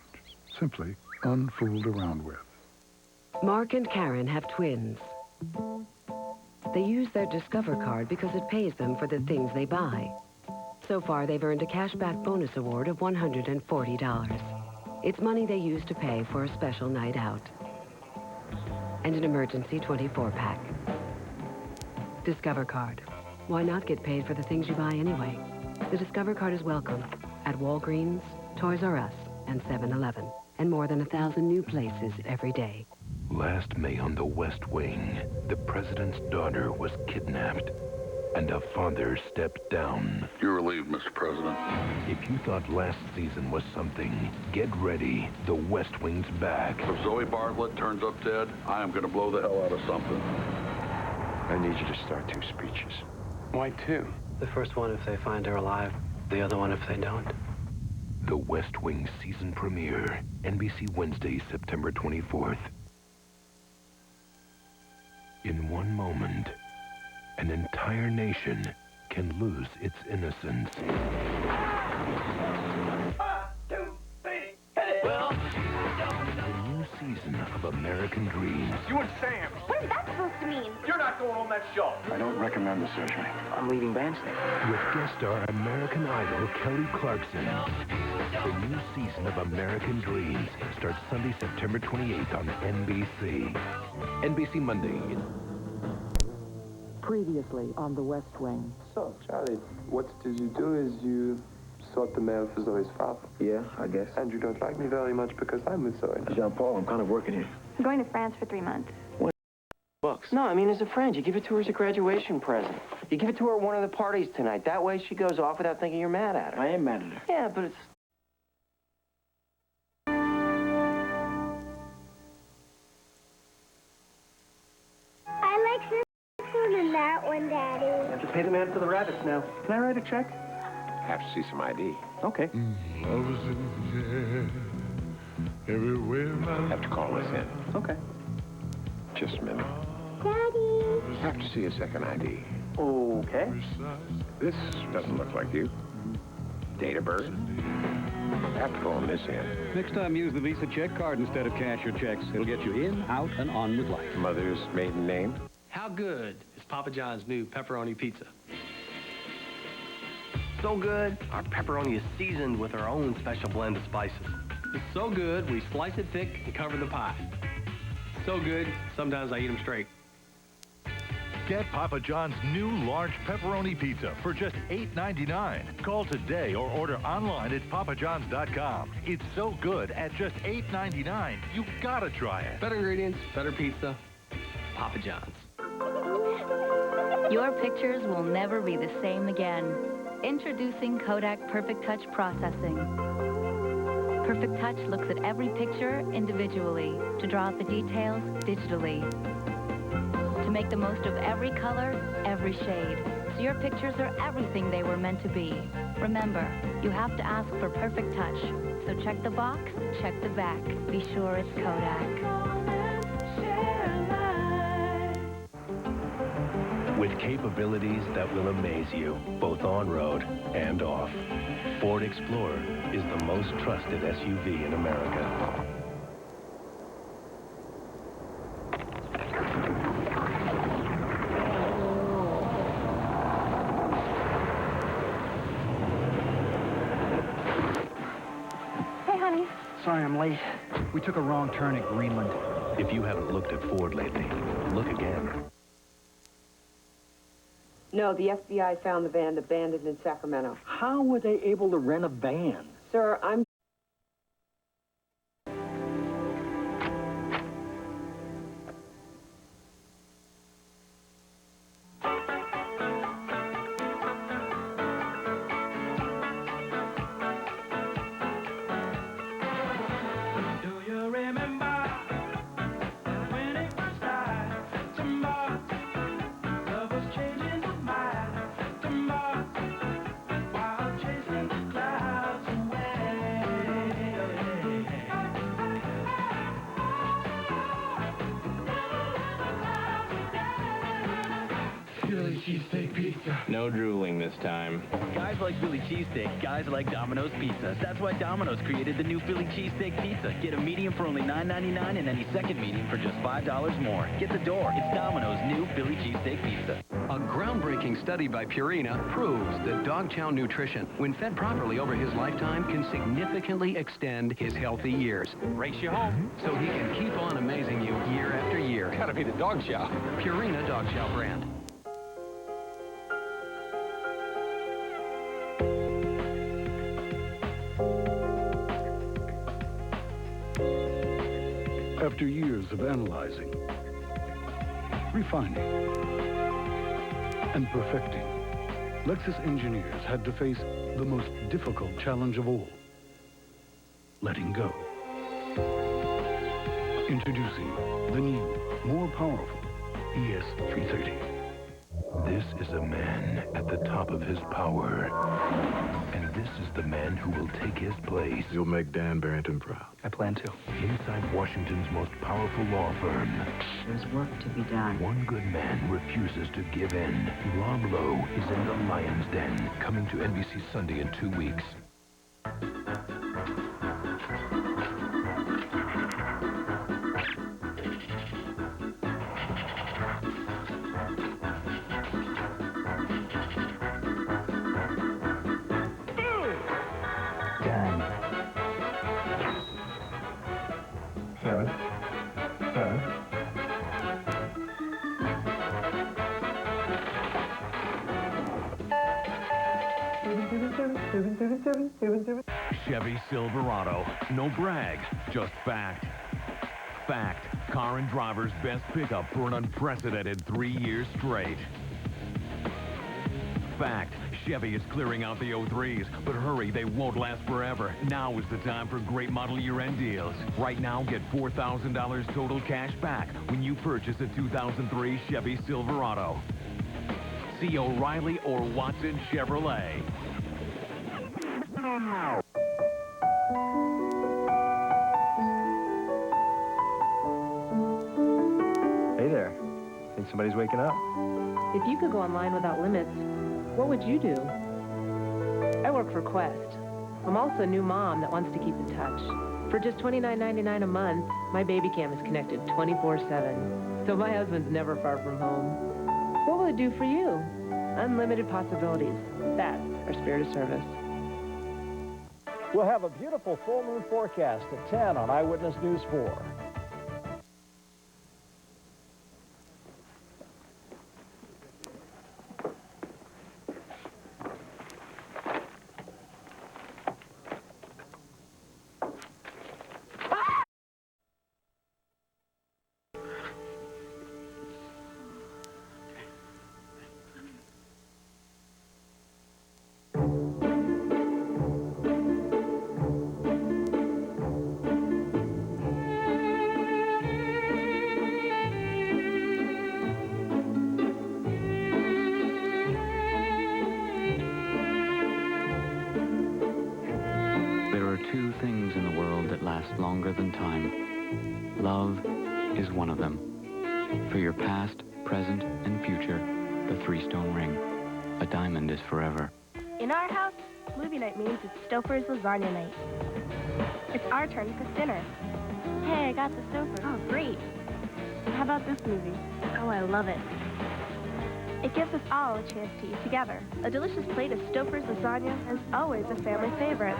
Simply unfooled around with.
Mark and Karen have twins. They use their Discover card because it pays them for the things they buy. So far, they've earned a cashback bonus award of $140. It's money they use to pay for a special night out. And an emergency 24-pack. Discover card. Why not get paid for the things you buy anyway? The Discover card is welcome at Walgreens, Toys R Us, and 7-Eleven, and more than 1,000 new places every day.
Last May on the West Wing, the president's daughter was kidnapped, and a father stepped down.
You're relieved, Mr. President.
If you thought last season was something, get ready. The West Wing's back.
If Zoe Bartlett turns up dead, I am going to blow the hell out of something.
I need you to start 2 speeches. Why 2? The first one if they find her alive, the other one if they don't.
The West Wing season premiere, NBC Wednesday, September 24th. In one moment, an entire nation can lose its innocence. The new season of American Dreams.
You and Sam.
What is that supposed to mean?
You're not going on that show.
I don't recommend the surgery.
I'm leaving Bandsnake.
With guest star American Idol Kelly Clarkson. The new season of American Dreams starts Sunday, September 28th on NBC. NBC Monday.
Previously on the West Wing.
So, Charlie, what did you do is you sought the mail for Zoe's father.
Yeah, I guess.
And you don't like me very much because I'm with Zoe.
Jean-Paul, I'm kind of working here.
I'm going to France for 3 months.
Bucks.
No, I mean, as a friend, you give it to her as a graduation present. You give it to her at one of the parties tonight. That way she goes off without thinking you're mad at her.
I am mad at her.
Yeah, but it's...
I like this one and that one, Daddy.
You have to pay the man for the rabbits now. Can I write a check?
Have to see some ID.
Okay.
Love is in the air, everywhere.
Have to call us in.
Okay.
Just a minute.
Daddy.
Have to see a second ID.
Okay.
This doesn't look like you. Date of birth. Have to call this in.
Next time, use the Visa check card instead of cash or checks. It'll get you in, out, and on with life.
Mother's maiden name.
How good is Papa John's new pepperoni pizza?
So good, our pepperoni is seasoned with our own special blend of spices.
It's so good, we slice it thick and cover the pie. So good, sometimes I eat them straight.
Get Papa John's new large pepperoni pizza for just $8.99. Call today or order online at papajohns.com. It's so good at just $8.99. You gotta try it.
Better ingredients, better pizza. Papa John's.
Your pictures will never be the same again. Introducing Kodak Perfect Touch Processing. Perfect Touch looks at every picture individually to draw out the details digitally. To make the most of every color, every shade. So your pictures are everything they were meant to be. Remember, you have to ask for Perfect Touch. So check the box, check the back. Be sure it's Kodak.
With capabilities that will amaze you, both on-road and off, Ford Explorer is the most trusted SUV in America.
Hey, honey.
Sorry I'm late. We took a wrong turn at Greenland.
If you haven't looked at Ford lately, look again.
No, the FBI found the van abandoned in Sacramento.
How were they able to rent a van?
Sir, I'm...
Cheesesteak pizza. No drooling this time.
Guys like Philly cheesesteak, guys like Domino's Pizza. That's why Domino's created the new Philly cheesesteak pizza. Get a medium for only $9.99 and any second medium for just $5 more. Get the door. It's Domino's new Philly cheesesteak pizza.
A groundbreaking study by Purina proves that dog chow nutrition, when fed properly over his lifetime, can significantly extend his healthy years.
Race you home.
So he can keep on amazing you year after year.
Gotta be the dog chow.
Purina dog chow brand.
After years of analyzing, refining, and perfecting, Lexus engineers had to face the most difficult challenge of all, letting go. Introducing the new, more powerful ES330.
This is a man at the top of his power. And this is the man who will take his place.
You'll make Dan Barrington proud.
I plan to.
Inside Washington's most powerful law firm.
There's work to be done.
One good man refuses to give in. Rob Lowe is in the Lion's Den, coming to NBC Sunday in 2 weeks. Chevy Silverado. No brag, just fact. Fact. Car and driver's best pickup for an unprecedented 3 years straight. Fact. Chevy is clearing out the 03s, but hurry, they won't last forever. Now is the time for great model year-end deals. Right now, get $4,000 total cash back when you purchase a 2003 Chevy Silverado. See O'Reilly or Watson Chevrolet.
Hey there. Think somebody's waking up?
If you could go online without limits, what would you do? I work for Quest. I'm also a new mom that wants to keep in touch. For just $29.99 a month, my baby cam is connected 24/7. So my husband's never far from home. What will it do for you? Unlimited possibilities. That's our spirit of service.
We'll have a beautiful full moon forecast at 10 on Eyewitness News 4.
Two things in the world that last longer than time. Love is one of them. For your past, present, and future, the three-stone ring. A diamond is forever.
In our house, movie night means it's Stouffer's lasagna night. It's our turn to cook dinner. Hey, I got the Stouffer. Oh, great. How about this movie? Oh, I love it. It gives us all a chance to eat together. A delicious plate of Stouffer's lasagna is always a family favorite.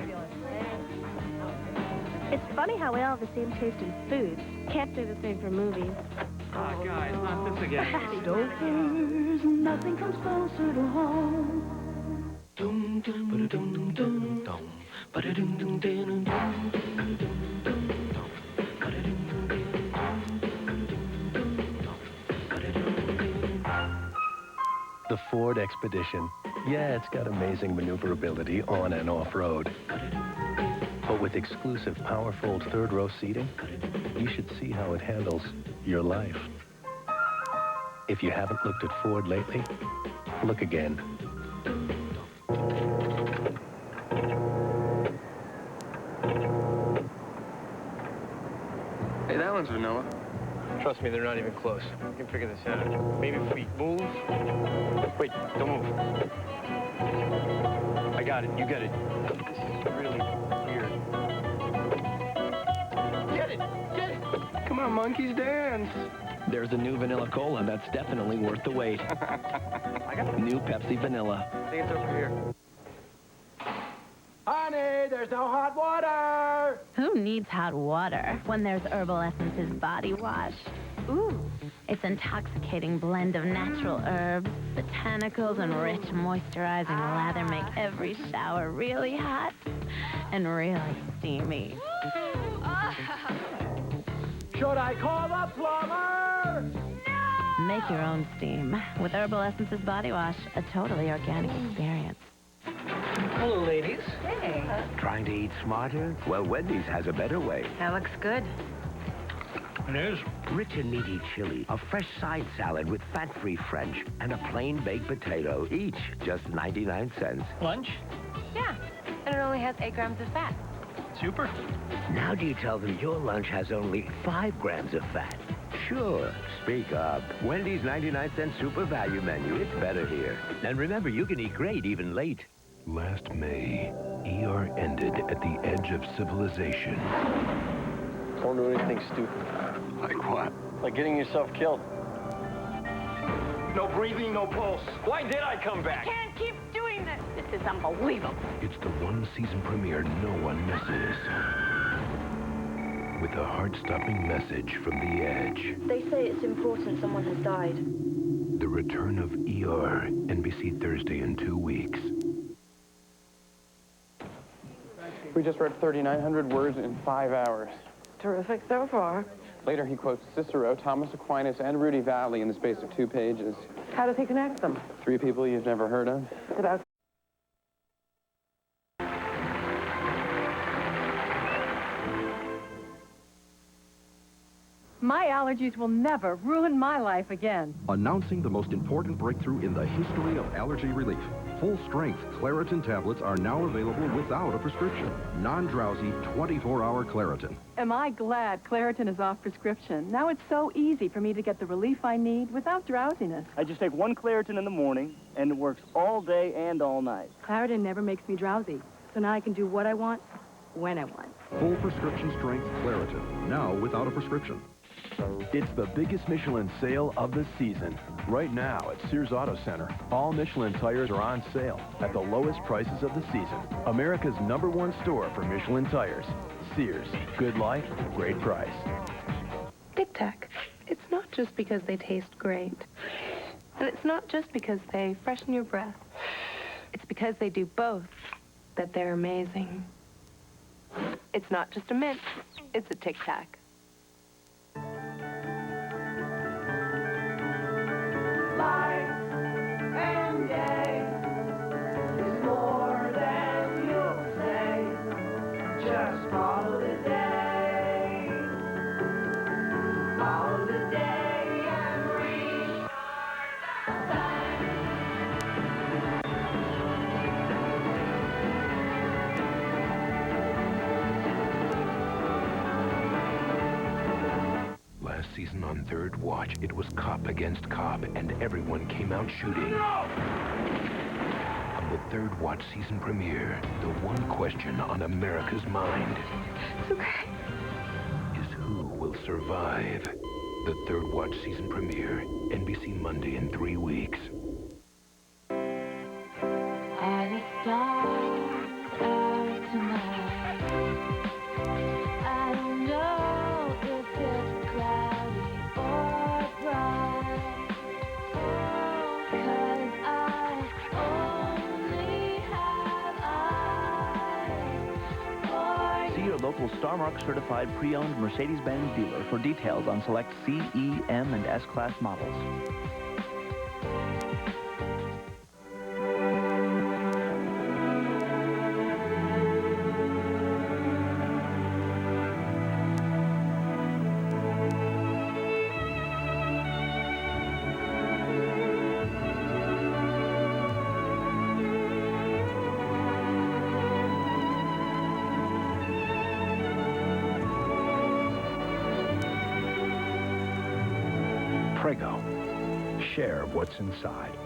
It's funny how we all have the same taste in food. Can't say the same for movies.
Guys, not this again.
Stouffer's, nothing comes closer to home.
The Ford Expedition. Yeah, it's got amazing maneuverability on and off-road. But with exclusive power-fold third-row seating, you should see how it handles your life. If you haven't looked at Ford lately, look again.
Hey, that one's vanilla. Trust me, they're not even close. We can figure this out. Maybe if we move... Wait, don't move. I got it. You got it. This is really weird. Get it! Get it! Come on, monkeys, dance!
There's a new vanilla cola that's definitely worth the wait.
I got
New Pepsi Vanilla.
I think it's over here.
Honey, there's no hot water!
Who needs hot water when there's Herbal Essence's body wash? Ooh, its intoxicating blend of natural herbs, botanicals, and rich moisturizing lather make every shower really hot and really steamy.
Should I call the plumber?
Make your own steam with Herbal Essence's body wash, a totally organic experience.
Hello, ladies.
Hey.
Trying to eat smarter? Well, Wendy's has a better way.
That looks good.
It is? Rich and meaty chili, a fresh side salad with fat-free French, and a plain baked potato, each just 99 cents.
Lunch?
Yeah, and it only has 8 grams of fat.
Super.
Now do you tell them your lunch has only 5 grams of fat? Sure, speak up. Wendy's 99-cent super value menu, it's better here. And remember, you can eat great even late.
Last May, ER ended at the edge of civilization.
Don't do anything stupid.
Like what?
Like getting yourself killed. No breathing, no pulse. Why did I come back?
Can't keep doing this. This is unbelievable.
It's the one-season premiere no one misses. With a heart-stopping message from the edge.
They say it's important someone has died.
The return of ER, NBC Thursday in 2 weeks.
We just read 3,900 words in 5 hours.
Terrific so far.
Later, he quotes Cicero, Thomas Aquinas, and Rudy Valley in the space of 2 pages.
How does he connect them?
3 people you've never heard of.
About
My allergies will never ruin my life again.
Announcing the most important breakthrough in the history of allergy relief. Full-strength Claritin tablets are now available without a prescription. Non-drowsy, 24-hour Claritin.
Am I glad Claritin is off prescription? Now it's so easy for me to get the relief I need without drowsiness.
I just take one Claritin in the morning, and it works all day and all night.
Claritin never makes me drowsy, so now I can do what I want, when I want.
Full prescription strength Claritin, now without a prescription.
It's the biggest Michelin sale of the season. Right now at Sears Auto Center, all Michelin tires are on sale at the lowest prices of the season. America's #1 store for Michelin tires. Sears. Good life, great price.
Tic Tac. It's not just because they taste great. And it's not just because they freshen your breath. It's because they do both that they're amazing. It's not just a mint. It's a Tic Tac.
And day is more than you'll say. Just follow the day. Follow the day and reach for the sun.
Last season on Third Watch, it was cop against cop, and everyone came out shooting. On the Third Watch season premiere, the one question on America's mind is who will survive. The Third Watch season premiere, NBC Monday in 3 weeks.
Are the stars out tonight? I don't know if it's cloudy or bright. 'Cause I only have eyes for
See your local Star Mark certified pre-owned Mercedes-Benz dealer for details on select C, E, M, and S-Class models.
Prego. Share what's inside.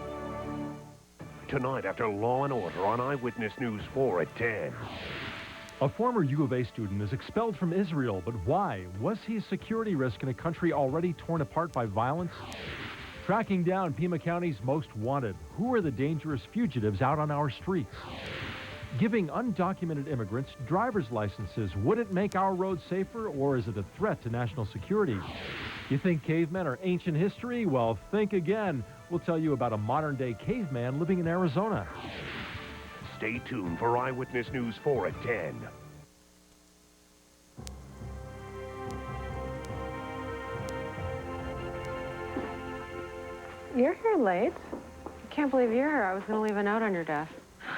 Tonight after Law & Order on Eyewitness News 4 at 10.
A former U of A student is expelled from Israel, but why? Was he a security risk in a country already torn apart by violence? Tracking down Pima County's most wanted. Who are the dangerous fugitives out on our streets? Giving undocumented immigrants driver's licenses, would it make our roads safer, or is it a threat to national security? You think cavemen are ancient history? Well, think again. We'll tell you about a modern-day caveman living in Arizona.
Stay tuned for Eyewitness News 4 at 10.
You're here late. I can't believe you're here. I was going to leave a note on your desk.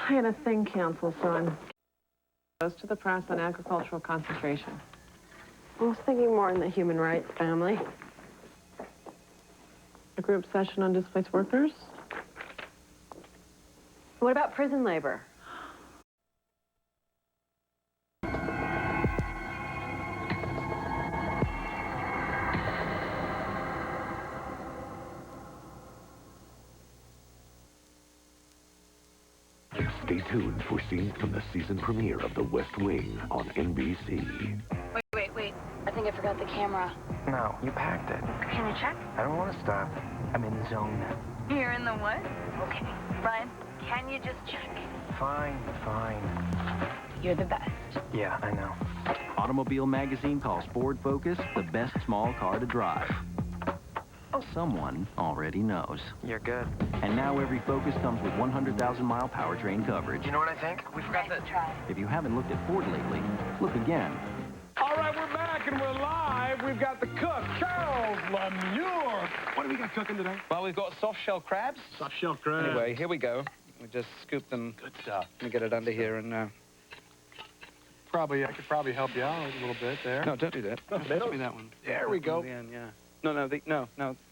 I had a thing canceled, son. Goes to the press on agricultural concentration. I was thinking more in the human rights family. A group session on displaced workers? What about prison labor?
Stay tuned for scenes from the season premiere of The West Wing on NBC.
Wait. I think I forgot the camera.
No, you packed it.
Can I check?
I don't want to stop. I'm in the zone.
You're in the what? Okay. Brian, can you just check?
Fine.
You're the best.
Yeah, I know.
Automobile Magazine calls Ford Focus the best small car to drive. Someone already knows.
You're good.
And now every Focus comes with 100,000-mile powertrain coverage.
You know what I think? We forgot that.
If you haven't looked at Ford lately, look again.
All right, we're back and we're live. We've got the cook, Charles Lemure. What do we got cooking today?
Well, we've got soft-shell crabs.
Soft-shell crabs.
Anyway, here we go. We just scoop them.
Good stuff.
Let me get it under here and
I could probably help you out a little bit there.
No, don't do that.
No,
Pass me that one.
There we go.
Yeah. No.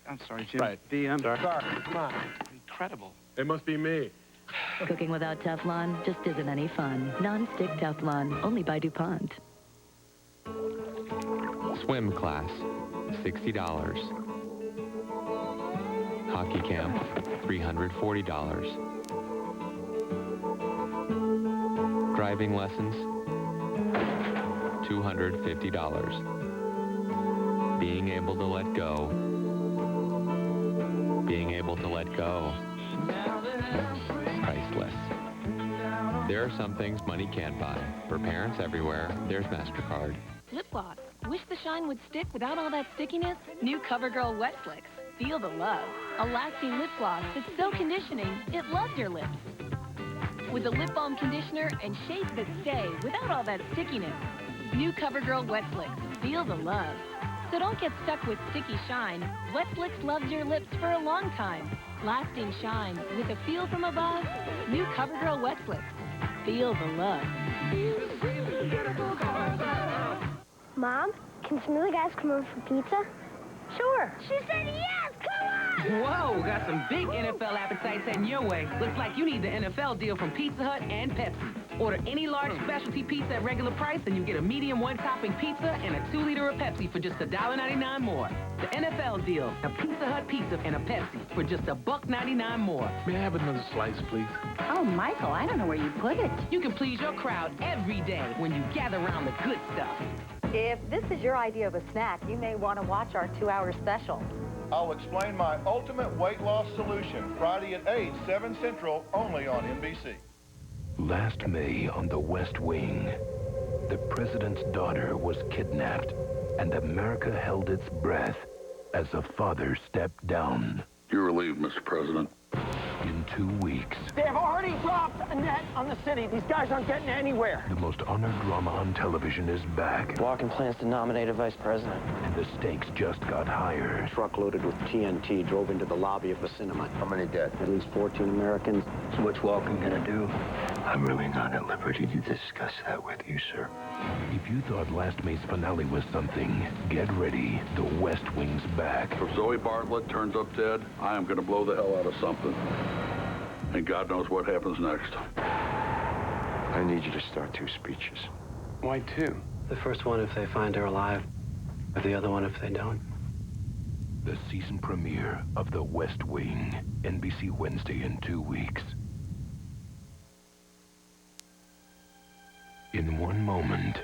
I'm sorry, Jim.
Right. Sorry. Come on.
Incredible.
It must be me.
Cooking without Teflon just isn't any fun. Non-stick Teflon, only by DuPont.
Swim class, $60. Hockey camp, $340. Driving lessons, $250. Being able to let go. Being able to let go. Priceless. There are some things money can't buy. For parents everywhere, there's MasterCard.
Lip gloss. Wish the shine would stick without all that stickiness? New CoverGirl Wet Flicks. Feel the love. A lasting lip gloss that's so conditioning, it loves your lips. With a lip balm conditioner and shades that stay without all that stickiness. New CoverGirl Wet Flicks. Feel the love. So don't get stuck with sticky shine. Wet Flicks loves your lips for a long time. Lasting shine with a feel from above. New CoverGirl Wet Flicks. Feel the love.
Mom, can some of the guys come over for pizza? Sure. She said yes! Come on!
Whoa, got some big NFL appetites heading your way. Looks like you need the NFL deal from Pizza Hut and Pepsi. Order any large specialty pizza at regular price and you get a medium one-topping pizza and a 2-liter of Pepsi for just $1.99 more. The NFL deal, a Pizza Hut pizza and a Pepsi for just $1.99 more.
May I have another slice, please?
Oh, Michael, I don't know where you put it.
You can please your crowd every day when you gather around the good stuff.
If this is your idea of a snack, you may want to watch our 2-hour special.
I'll explain my ultimate weight loss solution Friday at 8, 7 Central, only on NBC.
Last May on the West Wing, the president's daughter was kidnapped, and America held its breath as a father stepped down.
You're relieved, Mr. President.
In 2 weeks,
They have already dropped a net on the city. These guys aren't getting anywhere.
the most honored drama on television is back.
Walken plans to nominate a vice president.
And the stakes just got higher.
A truck loaded with TNT drove into the lobby of the cinema. How many dead? At least 14 Americans.
So what's Walken gonna do? I'm really not at liberty to discuss that with you, sir.
If you thought last May's finale was something, get ready. The West Wing's back.
If Zoe Bartlett turns up dead, I am going to blow the hell out of something. And God knows what happens next.
I need you to start 2 speeches.
Why 2? The first one if they find her alive, or the other one if they don't.
The season premiere of The West Wing. NBC Wednesday in 2 weeks. In one moment,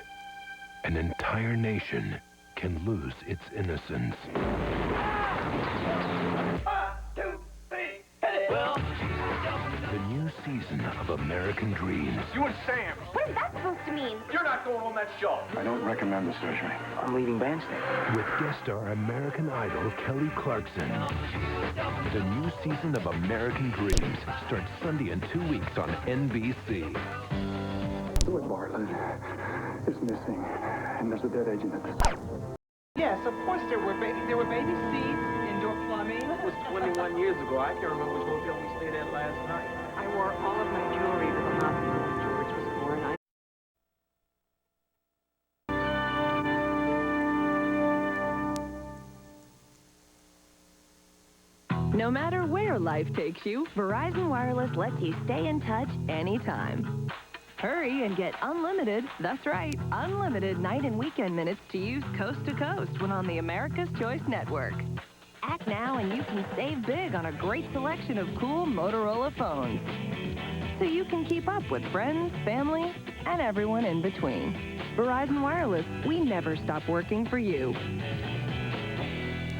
an entire nation can lose its innocence. The new season of American Dreams.
You and Sam.
What is that supposed to mean?
You're not going on that show.
I don't recommend the surgery. I'm leaving Bandstand.
With guest star American Idol Kelly Clarkson. The new season of American Dreams starts Sunday in 2 weeks on NBC.
Stuart Bartlett is missing, and there's a dead agent at the...
Yes, of course there were baby seats, indoor plumbing. That was 21 years ago. I can't remember which hotel we stayed at last night. I wore all of my jewelry to the hospital when George was born.
No matter where life takes you, Verizon Wireless lets you stay in touch anytime. Hurry and get unlimited, that's right, unlimited night and weekend minutes to use coast to coast when on the America's Choice Network. Act now and you can save big on a great selection of cool Motorola phones. So you can keep up with friends, family, and everyone in between. Verizon Wireless, we never stop working for you.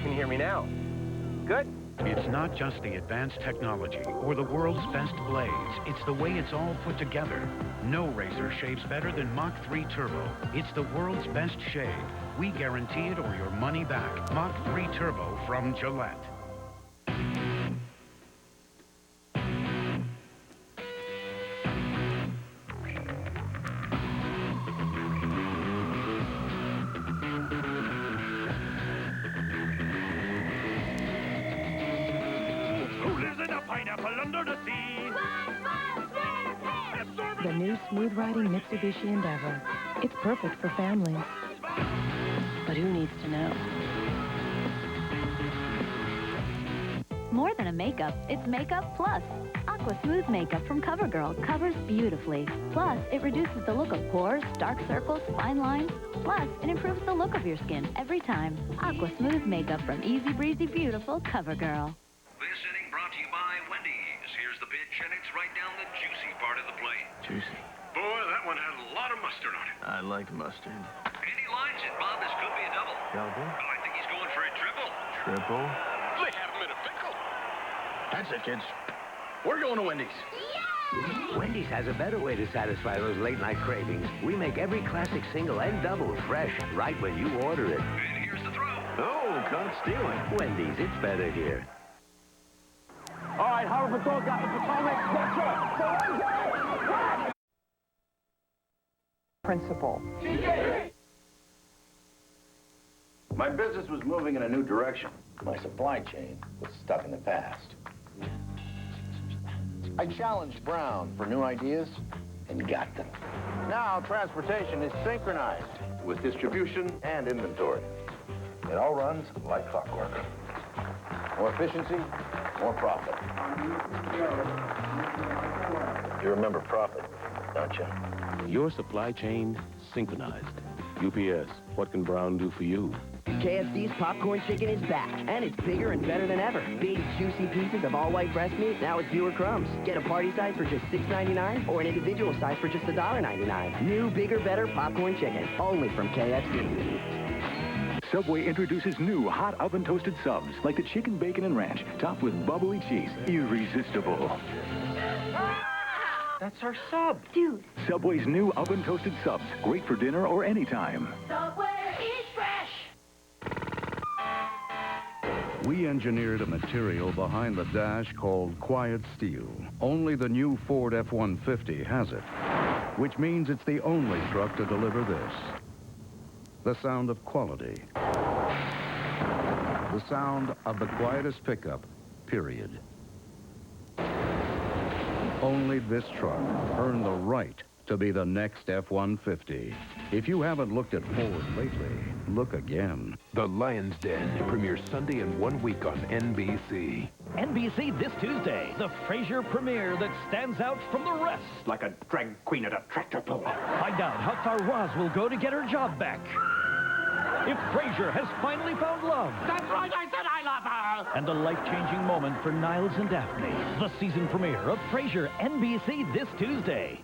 Can you hear me now? Good.
It's not just the advanced technology or the world's best blades. It's the way it's all put together. No razor shaves better than Mach 3 Turbo. It's the world's best shave. We guarantee it or your money back. Mach 3 Turbo from Gillette.
The new smooth riding Mitsubishi Endeavor. It's perfect for families.
But who needs to know? More than a makeup, it's Makeup Plus. Aqua Smooth Makeup from CoverGirl covers beautifully. Plus, it reduces the look of pores, dark circles, fine lines. Plus, it improves the look of your skin every time. Aqua Smooth Makeup from Easy Breezy Beautiful CoverGirl.
This inning brought to you by Wendy's. Here's the pitch, and it's right down the juicy part of the plate.
Juicy.
Boy, that one had a lot of mustard on it.
I like mustard.
And he lines it, Bob. This could be a double.
Double?
Oh, I think he's going for a triple.
Triple?
They have him in a pickle.
That's it, kids. We're going to Wendy's.
Wendy's has a better way to satisfy those late-night cravings. We make every classic single and double fresh right when you order it.
And here's the throw.
Oh, caught stealing. Wendy's, it's better here.
All right, Harbor Patrol got the Potomac.
Principal.
My business was moving in a new direction. My supply chain was stuck in the past. I challenged Brown for new ideas and got them. Now transportation is synchronized with distribution and inventory. It all runs like clockwork. More efficiency, more profit. You remember profit, don't you?
Your supply chain synchronized. UPS, what can Brown do for you?
KFC's popcorn chicken is back, and it's bigger and better than ever. Big, juicy pieces of all-white breast meat, now with fewer crumbs. Get a party size for just $6.99 or an individual size for just $1.99. New, bigger, better popcorn chicken, only from KFC.
Subway introduces new hot oven-toasted subs, like the chicken, bacon, and ranch, topped with bubbly cheese. Irresistible.
That's our sub.
Dude.
Subway's new oven-toasted subs, great for dinner or anytime.
Subway, eat fresh!
We engineered a material behind the dash called Quiet Steel. Only the new Ford F-150 has it, which means it's the only truck to deliver this. The sound of quality. The sound of the quietest pickup, period. Only this truck earned the right to be the next F-150. If you haven't looked at Ford lately, look again.
The Lion's Den premieres Sunday in 1 week on NBC.
NBC this Tuesday, the Frasier premiere that stands out from the rest.
Like a drag queen at a tractor pull.
Find out how far Roz will go to get her job back. If Frasier has finally found love.
That's right, I said I love her!
And a life-changing moment for Niles and Daphne. The season premiere of Frasier, NBC this Tuesday.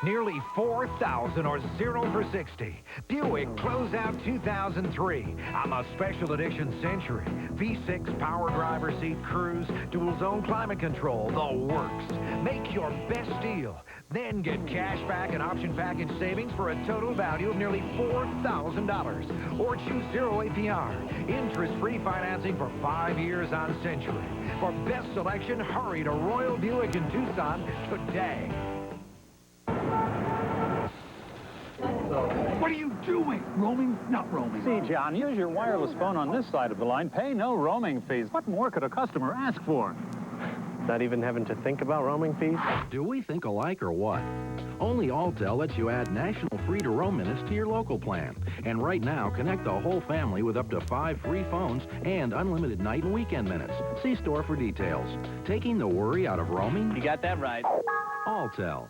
Nearly 4,000 or 0 for 60. Buick Closeout 2003. I'm a special edition Century. V6 power driver seat cruise, dual zone climate control, the works. Make your best deal. Then get cash back and option package savings for a total value of nearly $4,000. Or choose 0 APR. Interest-free financing for 5 years on Century. For best selection, hurry to Royal Buick in Tucson today.
What are you doing? Roaming? Not roaming.
See, John, use your wireless phone on this side of the line. Pay no roaming fees. What more could a customer ask for?
Not even having to think about roaming fees?
Do we think alike or what? Only Alltel lets you add national free-to-roam minutes to your local plan. And right now, connect the whole family with up to 5 free phones and unlimited night and weekend minutes. See store for details. Taking the worry out of roaming?
You got that right.
Alltel.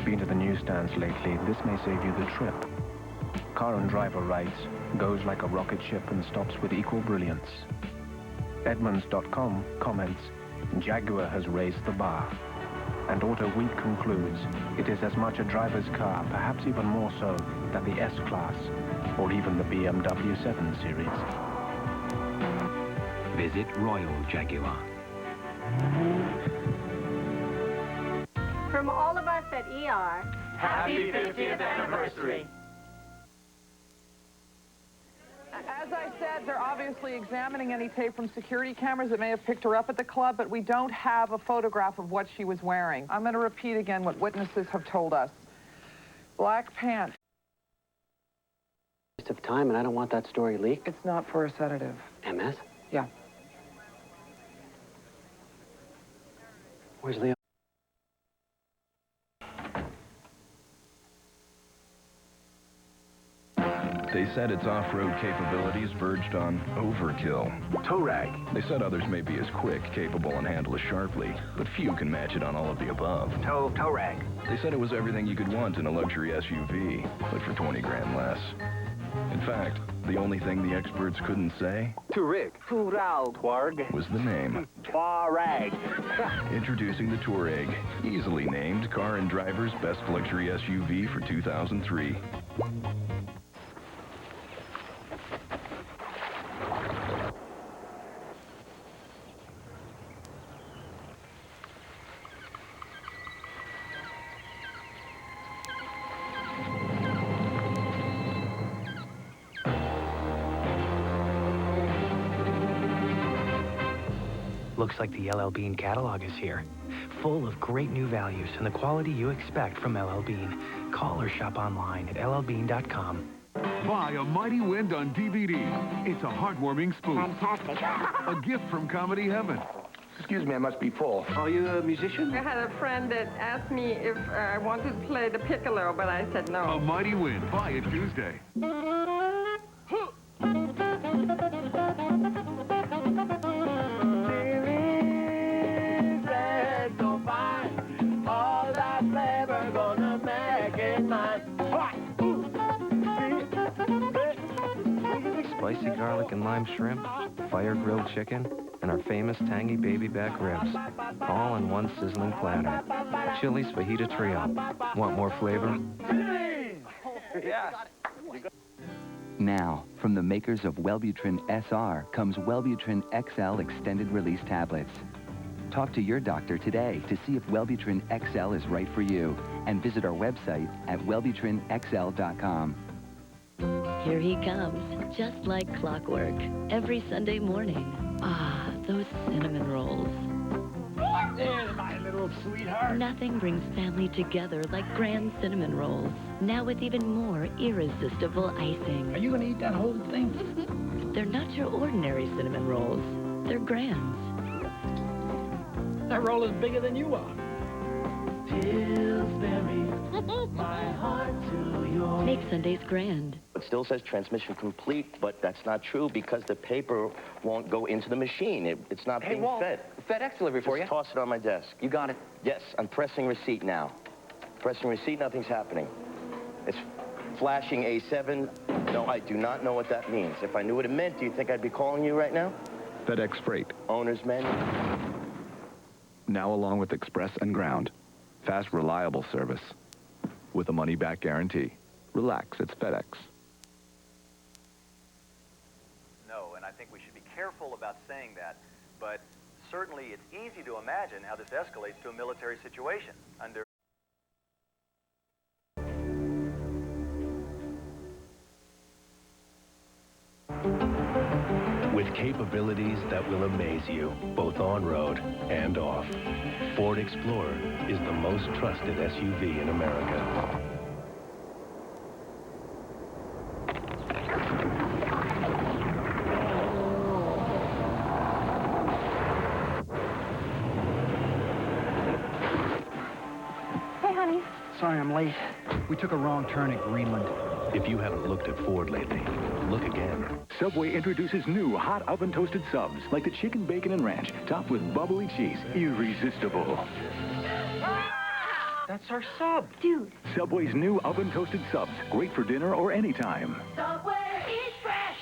Been to the newsstands lately, this may save you the trip. Car and Driver writes, goes like a rocket ship and stops with equal brilliance. Edmunds.com comments, Jaguar has raised the bar. And Auto Week concludes, it is as much a driver's car, perhaps even more so, than the S-Class, or even the BMW 7 Series.
Visit Royal Jaguar.
From all of us at ER,
Happy 50th anniversary. As I said, they're obviously examining any tape from security cameras that may have picked her up at the club, but we don't have a photograph of what she was wearing. I'm going to repeat again what witnesses have told us. Black pants.
Waste of time, and I don't want that story leaked.
It's not for a sedative.
MS?
Yeah.
Where's Leo?
They said its off-road capabilities verged on overkill. Tow-Rag. They said others may be as quick, capable, and handle as sharply, but few can match it on all of the above.
Tow-Rag.
They said it was everything you could want in a luxury SUV, but for 20 grand less. In fact, the only thing the experts couldn't say
Touareg.
was the name.
Touareg.
Introducing the Touareg, easily named Car and Driver's Best Luxury SUV for 2003.
Looks like the LL Bean catalog is here. Full of great new values and the quality you expect from LL Bean. Call or shop online at llbean.com.
Buy A Mighty Wind on DVD. It's a heartwarming spoof.
Fantastic.
A gift from Comedy Heaven.
Excuse me, I must be full. Are you a musician?
I had a friend that asked me if I wanted to play the piccolo, but I said no.
A Mighty Wind. Buy it Tuesday.
Spicy garlic and lime shrimp, fire-grilled chicken, and our famous tangy baby back ribs. All on one sizzling platter. Chili's Fajita Trio. Want more flavor?
Yes.
Now, from the makers of Wellbutrin SR comes Wellbutrin XL Extended Release Tablets. Talk to your doctor today to see if Wellbutrin XL is right for you, and visit our website at wellbutrinxl.com.
Here he comes, just like clockwork, every Sunday morning. Ah, those cinnamon rolls.
There's my little sweetheart.
Nothing brings family together like Grand Cinnamon Rolls. Now with even more irresistible icing.
Are you going to eat that whole thing?
They're not your ordinary cinnamon rolls. They're Grands.
That roll is bigger than you are.
Pillsbury, my heart to yours.
Make Sundays grand.
It still says transmission complete, but that's not true because the paper won't go into the machine. It's not being fed.
FedEx delivery for you.
Just toss it on my desk.
You got it.
Yes, I'm pressing receipt now. Pressing receipt, nothing's happening. It's flashing A7. No, I do not know what that means. If I knew what it meant, do you think I'd be calling you right now?
FedEx Freight.
Owner's menu.
Now along with Express and Ground. Fast, reliable service with a money-back guarantee. Relax, it's FedEx.
No, and I think we should be careful about saying that, but certainly it's easy to imagine how this escalates to a military situation under...
With capabilities that will amaze you, both on-road and off, Ford Explorer is the most trusted SUV in America.
Hey, honey.
Sorry I'm late. We took a wrong turn at Greenland.
If you haven't looked at Ford lately, look again.
Subway introduces new hot oven toasted subs, like the chicken, bacon, and ranch, topped with bubbly cheese. Irresistible.
That's our sub.
Dude.
Subway's new oven toasted subs, great for dinner or anytime.
Subway, eat fresh.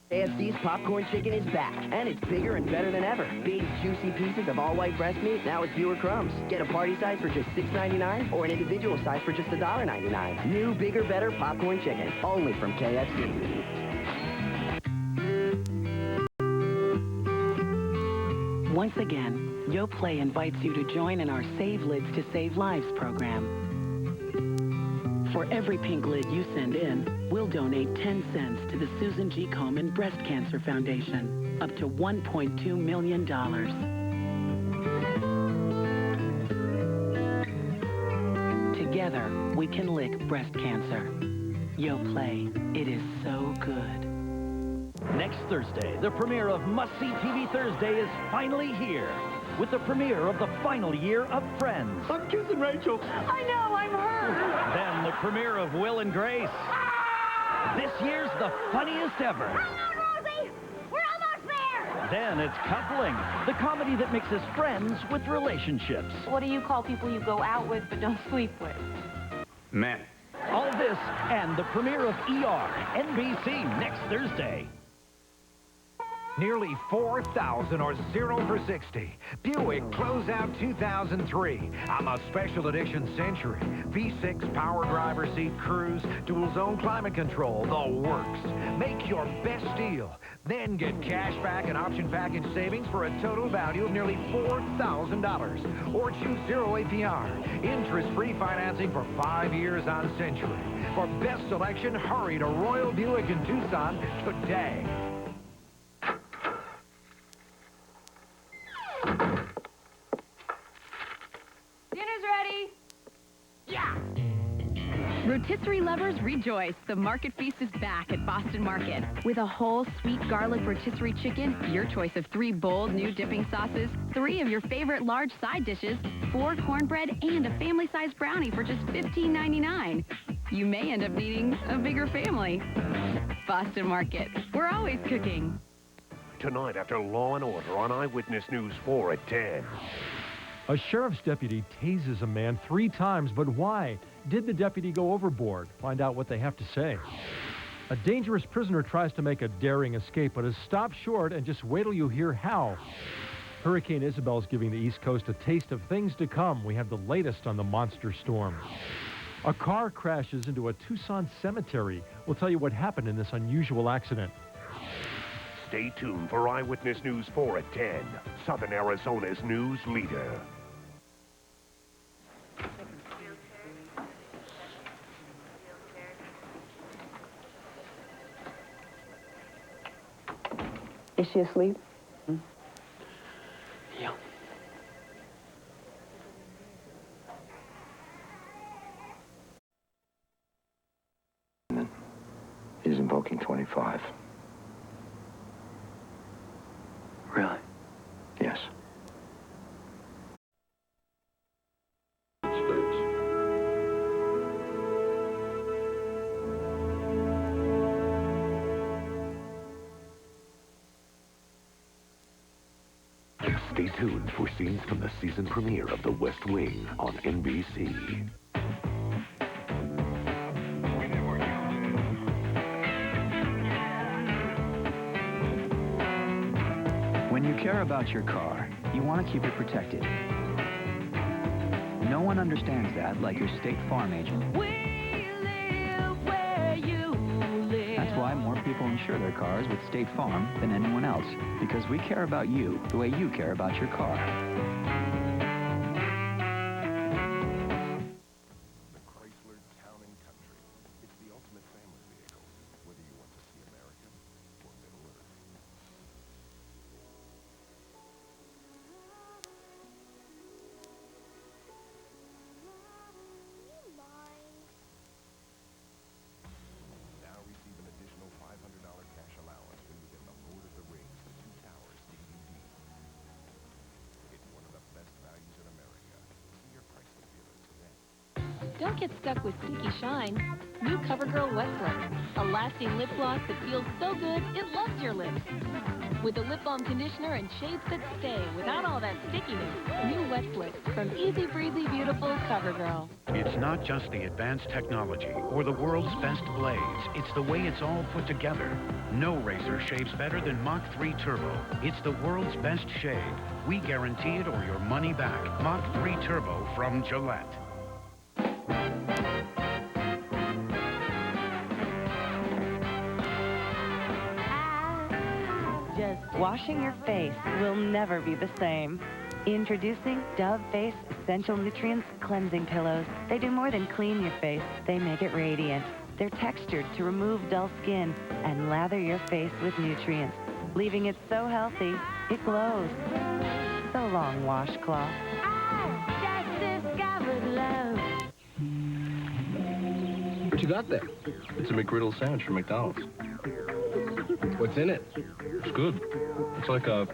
KFC's popcorn chicken is back, and it's bigger and better than ever. Big, juicy pieces of all-white breast meat, now with fewer crumbs. Get a party size for just $6.99 or an individual size for just $1.99. New, bigger, better popcorn chicken, only from KFC.
Once again, YoPlay invites you to join in our Save Lids to Save Lives program. For every pink lid you send in, we'll donate 10 cents to the Susan G. Komen Breast Cancer Foundation, up to $1.2 million. Together, we can lick breast cancer. YoPlay, it is so good.
Next Thursday, the premiere of Must See TV Thursday is finally here. With the premiere of the final year of Friends.
I'm kissing Rachel.
I know, I'm her.
Then the premiere of Will and Grace. This year's the funniest ever.
Hang on, Rosie! We're almost there!
Then it's Coupling, the comedy that mixes friends with relationships.
What do you call people you go out with but don't sleep with?
Men. All this and the premiere of ER, NBC, next Thursday.
Nearly 4,000 or 0 for 60. Buick Closeout 2003 on the Special Edition Century. V6 power driver seat cruise, dual zone climate control, the works. Make your best deal. Then get cash back and option package savings for a total value of nearly $4,000. Or choose 0 APR. Interest-free financing for 5 years on Century. For best selection, hurry to Royal Buick in Tucson today.
Dinner's ready. Yeah!
Rotisserie lovers rejoice. The Market Feast is back at Boston Market. With a whole sweet garlic rotisserie chicken, your choice of 3 bold new dipping sauces, 3 of your favorite large side dishes, 4 cornbread, and a family-sized brownie for just $15.99. You may end up needing a bigger family. Boston Market. We're always cooking.
Tonight after Law & Order on Eyewitness News 4 at 10.
A sheriff's deputy tases a man 3 times, but why? Did the deputy go overboard? Find out what they have to say. A dangerous prisoner tries to make a daring escape, but is stopped short, and just wait till you hear how. Hurricane Isabel is giving the East Coast a taste of things to come. We have the latest on the monster storm. A car crashes into a Tucson cemetery. We'll tell you what happened in this unusual accident.
Stay tuned for Eyewitness News 4 at 10. Southern Arizona's news leader.
Is she asleep?
Yeah.
He's invoking 25.
Really?
Yes.
Stay tuned for scenes from the season premiere of The West Wing on NBC.
When you care about your car, you want to keep it protected. No one understands that like your State Farm agent. That's why more people insure their cars with State Farm than anyone else, because we care about you the way you care about your car.
The Chrysler Town & Country. It's the ultimate family vehicle, whether you want to see America or Middle Earth. Now receive an additional $500 cash allowance when you get the Lord of the Rings, The Two Towers DVD. It's one of the best values in America. See your Chrysler dealer today.
Don't get stuck with stinky shine. New CoverGirl Wet Flip, a lasting lip gloss that feels so good it loves your lips. With a lip balm conditioner and shades that stay without all that stickiness. New Wet Flip from Easy Breezy Beautiful CoverGirl.
It's not just the advanced technology or the world's best blades. It's the way it's all put together. No razor shaves better than Mach 3 Turbo. It's the world's best shave. We guarantee it or your money back. Mach 3 Turbo from Gillette.
Washing your face will never be the same. Introducing Dove Face Essential Nutrients Cleansing Pillows. They do more than clean your face, they make it radiant. They're textured to remove dull skin and lather your face with nutrients, leaving it so healthy, it glows. So long, washcloth.
Just discovered love.
What you got there? It's a McGriddle sandwich from McDonald's. What's in it? It's good. It's like a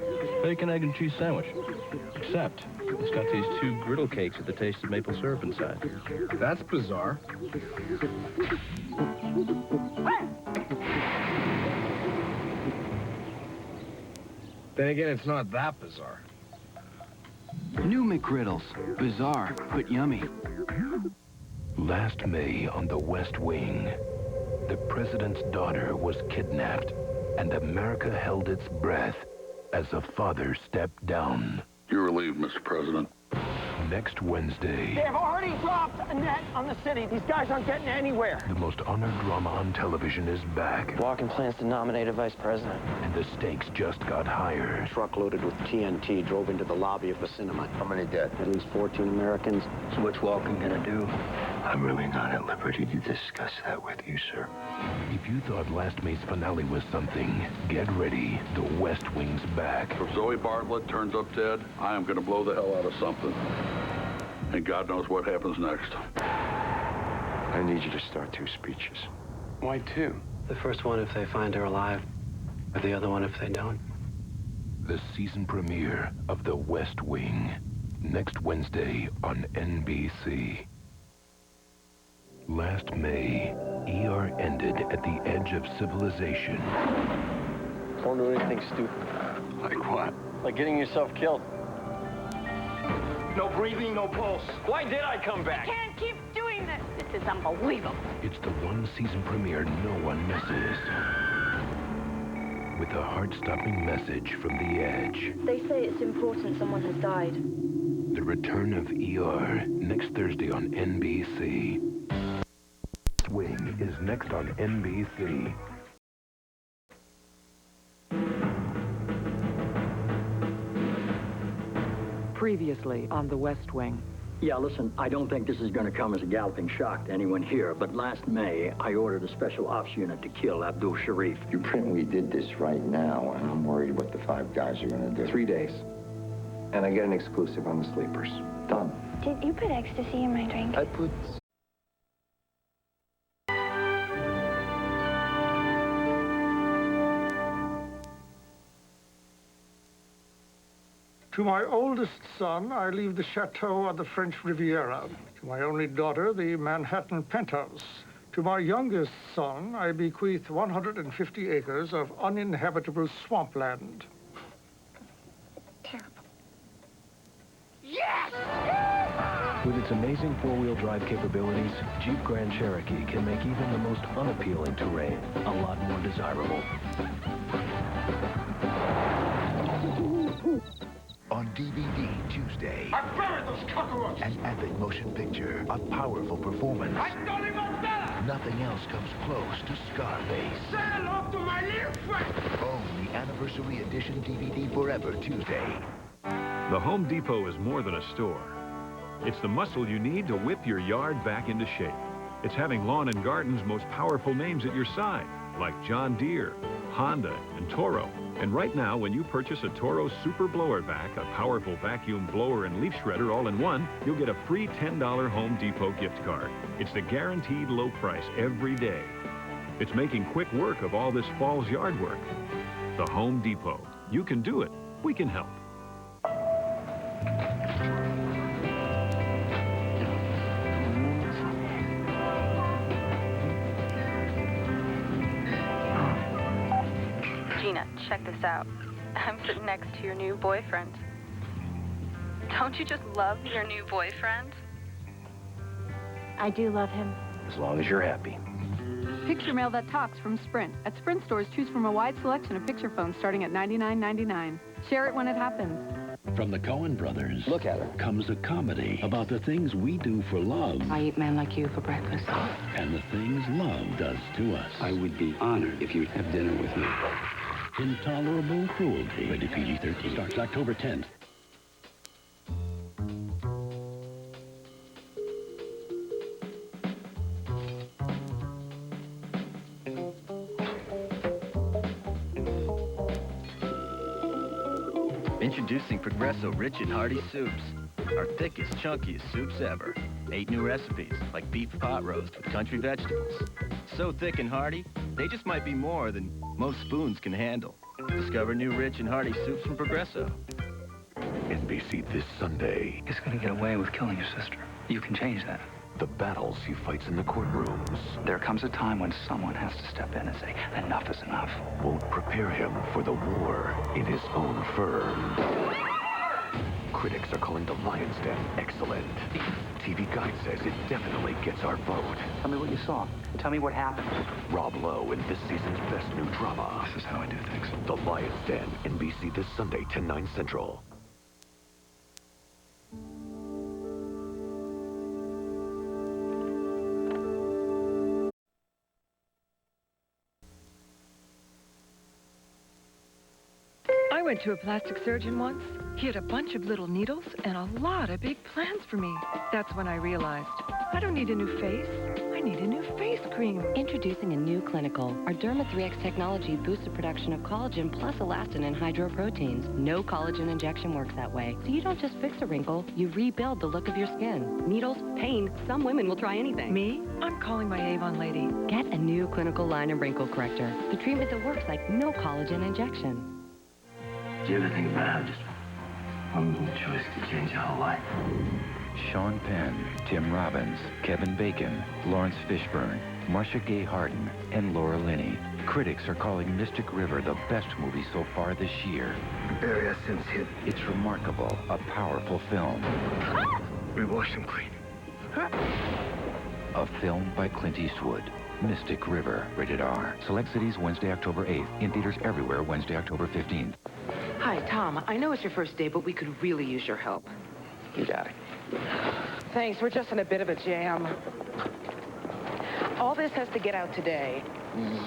bacon, egg, and cheese sandwich. Except, it's got these 2 griddle cakes with the taste of maple syrup inside. That's bizarre.
Then again, it's not that bizarre.
New McGriddles. Bizarre, but yummy.
Last May on the West Wing, the president's daughter was kidnapped, and America held its breath as a father stepped down.
You're relieved, Mr. President.
Next Wednesday,
They have already dropped a net on the city. These guys aren't getting anywhere.
the most honored drama on television is back,
Walken plans to nominate a vice president.
and the stakes just got higher.
Truck loaded with TNT drove into the lobby of the cinema.
How many dead?
At least 14 Americans.
So what's Walken gonna do? I'm really not at liberty to discuss that with you, sir.
If you thought last May's finale was something, get ready. The West Wing's back.
If Zoe Bartlett turns up dead, I am going to blow the hell out of something. And God knows what happens next.
I need you to start 2 speeches.
Why 2? The first one if they find her alive, or the other one if they don't.
The season premiere of The West Wing. Next Wednesday on NBC. Last May, ER ended at the edge of civilization.
Don't do anything stupid.
Like what?
Like getting yourself killed.
No breathing, no pulse. Why did I come back?
Can't keep doing this. This is unbelievable.
It's the one season premiere no one misses. With a heart-stopping message from the edge.
They say it's important someone has died.
The return of ER, next Thursday on NBC. Wing is next on NBC.
Previously on The West Wing.
Yeah, listen, I don't think this is going to come as a galloping shock to anyone here, but last May, I ordered a special ops unit to kill Abdul Sharif.
You print did this right now, and I'm worried what the 5 guys are going to do.
3 days. And I get an exclusive on the sleepers. Done.
Did you put ecstasy in my drink?
I put...
To my oldest son, I leave the chateau on the French Riviera. To my only daughter, the Manhattan penthouse. To my youngest son, I bequeath 150 acres of uninhabitable swampland.
Terrible.
With its amazing four-wheel drive capabilities, Jeep Grand Cherokee can make even the most unappealing terrain a lot more desirable.
On DVD Tuesday.
I buried those cockroaches!
An epic motion picture, a powerful performance.
I told him I'm better!
Nothing else comes close to Scarface.
Say hello to my little friend!
Own the Anniversary Edition DVD Forever Tuesday.
The Home Depot is more than a store. It's the muscle you need to whip your yard back into shape. It's having lawn and garden's most powerful names at your side, like John Deere, Honda, and Toro. And right now, when you purchase a Toro Super Blower Vac, a powerful vacuum blower and leaf shredder all in one, you'll get a free $10 Home Depot gift card. It's the guaranteed low price every day. It's making quick work of all this fall's yard work. The Home Depot. You can do it. We can help.
Gina, check this out. I'm sitting next to your new boyfriend. Don't you just love your new boyfriend?
I do love him.
As long as you're happy.
Picture mail that talks from Sprint. At Sprint stores, choose from a wide selection of picture phones starting at $99.99. Share it when it happens.
From the Coen brothers,
look at her,
comes a comedy about the things we do for love.
I eat men like you for breakfast.
And the things love does to us.
I would be honored if you'd have dinner with me.
Intolerable Cruelty. Rated PG-13. Starts October 10th.
Introducing Progresso Rich and Hearty Soups. Our thickest, chunkiest soups ever. 8 new recipes, like beef pot roast with country vegetables. So thick and hearty, they just might be more than most spoons can handle. Discover new rich and hearty soups from Progresso.
NBC this Sunday.
He's gonna get away with killing your sister. You can change that.
the battles he fights in the courtrooms.
There comes a time when someone has to step in and say, enough is enough.
Won't prepare him for the war in his own firm. Critics are calling The Lion's Den excellent. TV Guide says it definitely gets our vote.
Tell me what you saw. Tell me what happened.
Rob Lowe in this season's best new drama.
This is how I do things.
The Lion's Den, NBC this Sunday, 10/9 Central.
I went to a plastic surgeon once. He had a bunch of little needles and a lot of big plans for me. That's when I realized I don't need a new face. I need a new face cream.
Introducing a new Clinical. Our Derma 3X technology boosts the production of collagen plus elastin and hydroproteins. No collagen injection works that way. So you don't just fix a wrinkle, you rebuild the look of your skin. Needles, pain, some women will try anything.
Me? I'm calling my Avon lady.
Get a new Clinical line and wrinkle corrector. The treatment that works like no collagen injection.
Do you ever think about just one little choice to change your whole life?
Sean Penn, Tim Robbins, Kevin Bacon, Lawrence Fishburne, Marcia Gay Harden, and Laura Linney. Critics are calling Mystic River the best movie so far this year.
Bury our sins here.
It's remarkable, a powerful film.
We wash them clean.
A film by Clint Eastwood. Mystic River, rated R. Select cities Wednesday, October 8th. In theaters everywhere Wednesday, October 15th.
Hi, Tom. I know it's your first day, but we could really use your help.
You got it.
Thanks. We're just in a bit of a jam. All this has to get out today.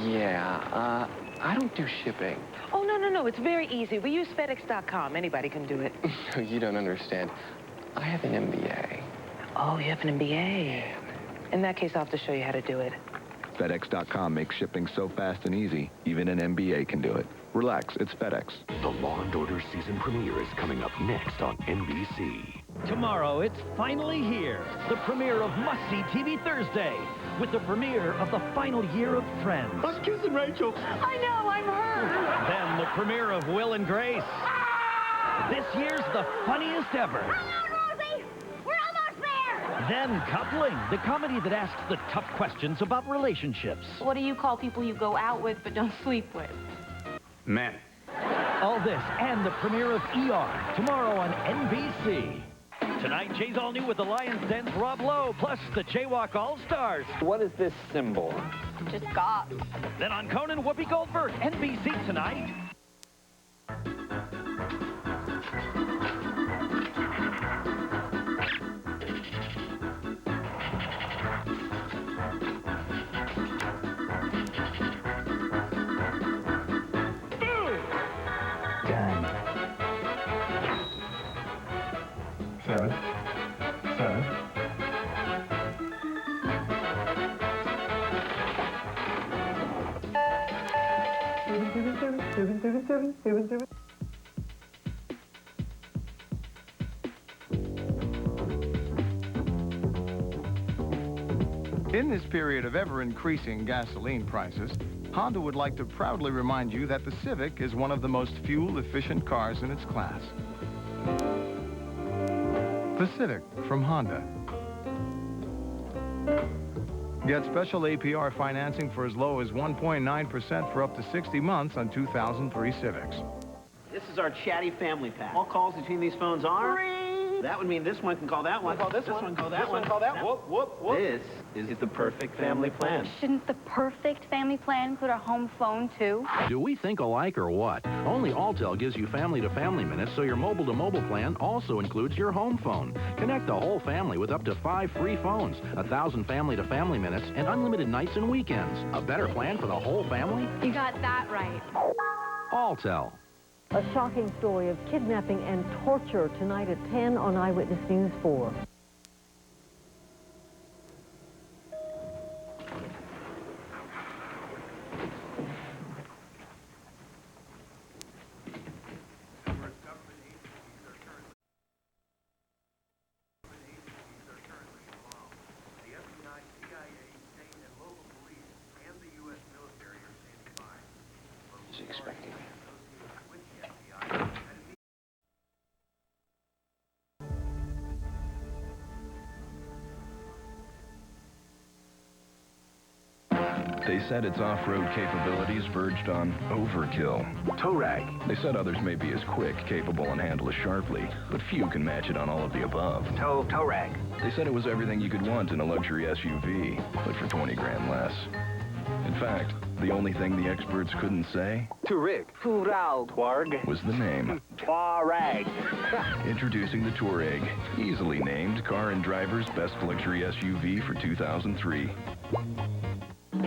Yeah, I don't do shipping.
Oh, no. It's very easy. We use FedEx.com. Anybody can do it.
You don't understand. I have an MBA.
Oh, you have an MBA. In that case, I'll have to show you how to do it.
FedEx.com makes shipping so fast and easy, even an MBA can do it. Relax, it's FedEx.
The Law & Order season premiere is coming up next on NBC.
Tomorrow, it's finally here. The premiere of Must-See TV Thursday, with the premiere of the final year of Friends.
I'm kissing Rachel. I know, I'm her.
Then the premiere of Will and Grace. This year's the funniest ever. Then Coupling, the comedy that asks the tough questions about relationships.
What do you call people you go out with but don't sleep with?
Men. All this and the premiere of ER, tomorrow on NBC. Tonight, Jay's all new with the Lion's Den's Rob Lowe, plus the Jaywalk All-Stars.
What is this symbol?
Just God.
Then on Conan, Whoopi Goldberg, NBC tonight.
Seven.
In this period of ever-increasing gasoline prices, Honda would like to proudly remind you that the Civic is one of the most fuel-efficient cars in its class. The Civic from Honda. Get special APR financing for as low as 1.9% for up to 60 months on 2003 Civics.
This is our chatty family pack. All calls between these phones are... That would mean this one can call that one. Call this one. Call that one. Call that one. Whoop. This is the perfect family plan.
Shouldn't the perfect family plan include a home phone, too?
Do we think alike or what? Only Alltel gives you family-to-family minutes, so your mobile-to-mobile plan also includes your home phone. Connect the whole family with up to 5 free phones, 1,000 family-to-family minutes, and unlimited nights and weekends. A better plan for the whole family?
You got that right.
Alltel.
A shocking story of kidnapping and torture tonight at 10 on Eyewitness News 4.
Is he expecting me?
They said its off-road capabilities verged on overkill. Tow rag. They said others may be as quick, capable, and handle as sharply, but few can match it on all of the above.
Tow rag.
They said it was everything you could want in a luxury SUV, but for 20 grand less. In fact, the only thing the experts couldn't say
Touareg. Touareg.
was the name.
Touareg.
Introducing the Touareg, easily named Car and Driver's Best Luxury SUV for 2003.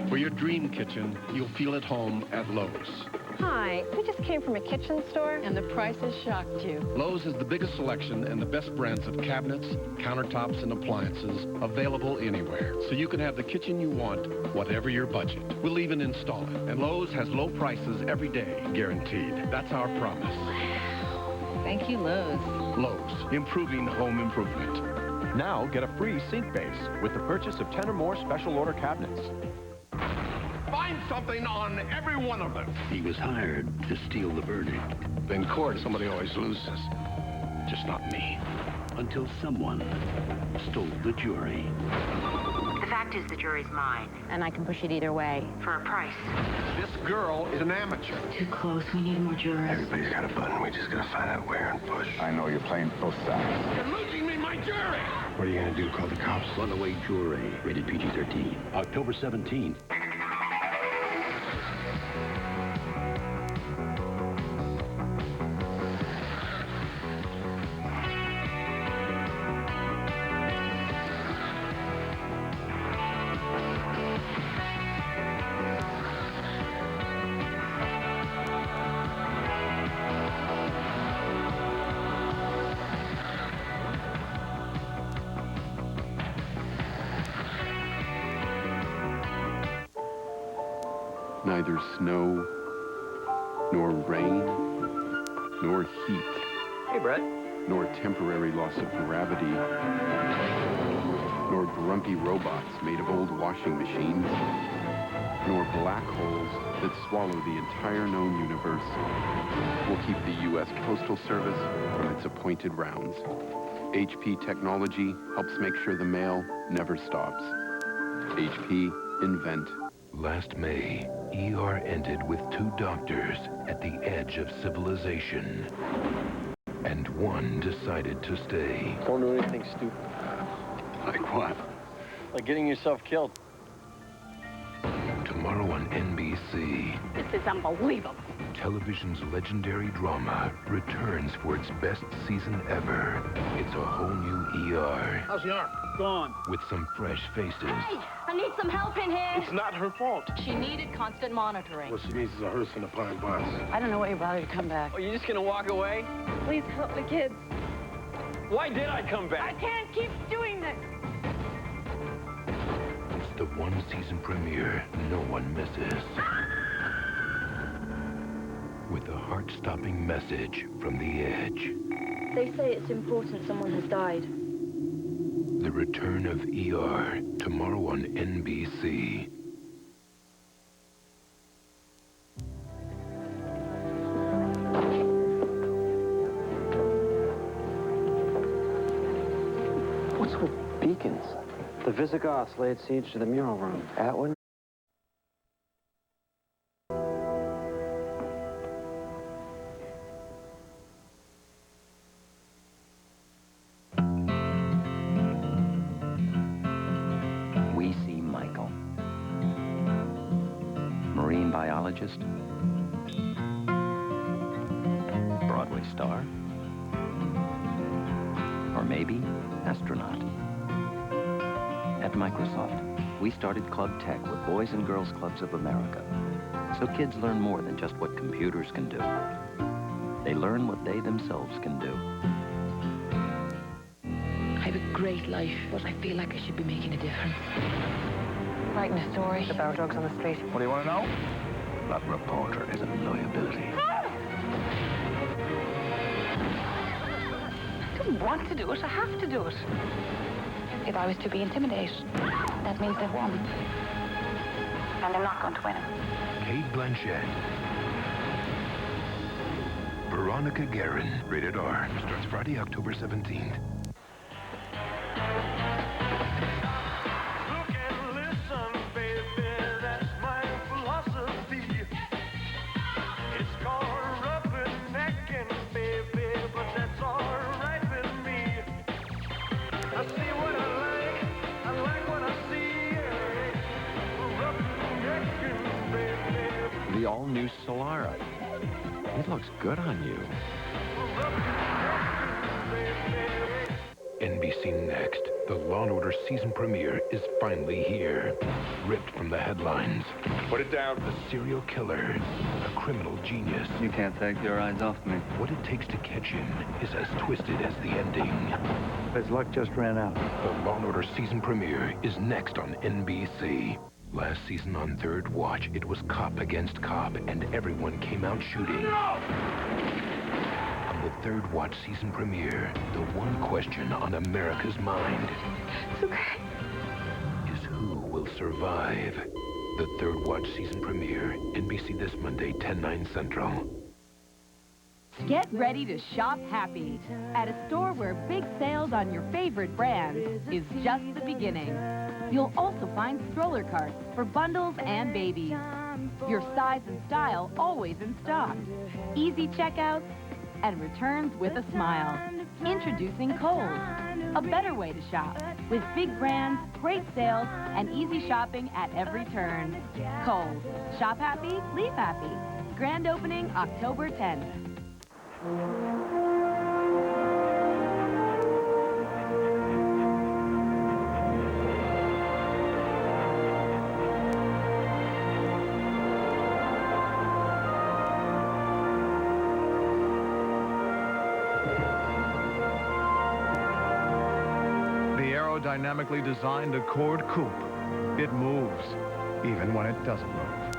For your dream kitchen, you'll feel at home at Lowe's.
Hi, we just came from a kitchen store, and the prices shocked you.
Lowe's has the biggest selection and the best brands of cabinets, countertops, and appliances available anywhere. So you can have the kitchen you want, whatever your budget. We'll even install it. And Lowe's has low prices every day, guaranteed. That's our promise.
Thank you, Lowe's.
Lowe's, improving home improvement.
Now get a free sink base with the purchase of 10 or more special order cabinets.
Find something on every one of them.
He was hired to steal the verdict.
In court, somebody always loses. Just not me.
Until someone stole the jury.
The fact is the jury's mine, and I can push it either way for a price.
This girl is an amateur.
Too close. We need more jurors.
Everybody's got a button. We just gotta find out where and push.
I know you're playing both sides.
You're losing me my jury! What are you gonna do? Call the cops?
Runaway jury. Rated PG-13. October 17th.
Neither snow, nor rain, nor heat.
Hey, Brett.
Nor temporary loss of gravity, nor grumpy robots made of old washing machines, nor black holes that swallow the entire known universe will keep the U.S. Postal Service from its appointed rounds. HP Technology helps make sure the mail never stops. HP, invent.
Last May, ER ended with 2 doctors at the edge of civilization. And one decided to stay.
Don't do anything stupid.
Like what?
Like getting yourself killed.
Tomorrow on NBC,
This is unbelievable.
television's legendary drama returns for its best season ever. It's a whole new ER.
How's the arm? Gone.
With some fresh faces.
Hey, I need some help in here.
It's not her fault.
She needed constant monitoring.
What she needs is a hearse and a pine bus.
I don't know why you bothered to come back.
Oh, you just gonna walk away?
Please help the kids.
Why did I come
I
back?
can't keep doing this.
It's the one-season premiere no one misses. With a heart-stopping message from the edge.
They say it's important someone has died.
The return of ER, tomorrow on NBC.
What's with beacons? The Visigoths laid siege to the mural room. Atwood?
We see Michael. Marine biologist. Broadway star. Or maybe astronaut. At Microsoft, we started Club Tech with Boys and Girls Clubs of America. So kids learn more than just what computers can do. They learn what they themselves can do.
I have a great life, but I feel like I should be making a difference. Writing a story about drugs on the street.
What do you want to know? That reporter isn't loyalty.
I don't want to do it. I have to do it. If I was to be intimidated, that means they've won. And I'm not going to win him.
Cate Blanchett. Veronica Guerin, rated R. Starts Friday, October 17th.
Look and listen, baby, that's my
all-new Solara. It looks good on you.
NBC Next, the Law & Order season premiere is finally here. Ripped from the headlines.
Put it down.
A serial killer, a criminal genius.
You can't take your eyes off me.
What it takes to catch him is as twisted as the ending.
His luck just ran out.
The Law & Order season premiere is next on NBC. Last season on Third Watch, it was cop against cop, and everyone came out shooting. On the Third Watch season premiere, the one question on America's mind is who will survive? The Third Watch season premiere, NBC this Monday, 10/9 Central.
Get ready to shop happy at a store where big sales on your favorite brands is just the beginning. You'll also find stroller carts for bundles and babies. Your size and style always in stock. Easy checkouts and returns with a smile. Introducing Kohl's, a better way to shop with big brands, great sales, and easy shopping at every turn. Kohl's. Shop happy, leave happy. Grand opening October 10th.
Dynamically designed Accord Coupe. It moves, even when it doesn't move.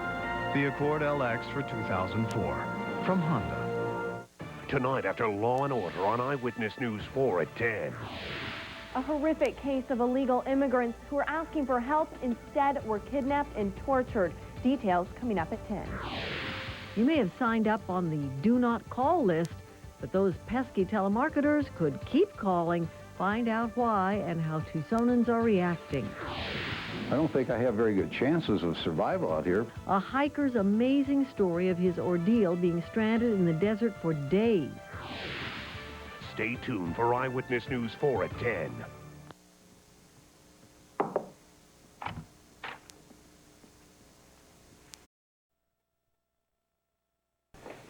The Accord LX for 2004 from Honda.
Tonight after Law & Order on Eyewitness News 4 at 10.
A horrific case of illegal immigrants who were asking for help instead were kidnapped and tortured. Details coming up at 10. You may have signed up on the do not call list, but those pesky telemarketers could keep calling. Find out why and how Tucsonans are reacting.
I don't think I have very good chances of survival out here.
A hiker's amazing story of his ordeal being stranded in the desert for days.
Stay tuned for Eyewitness News 4 at 10.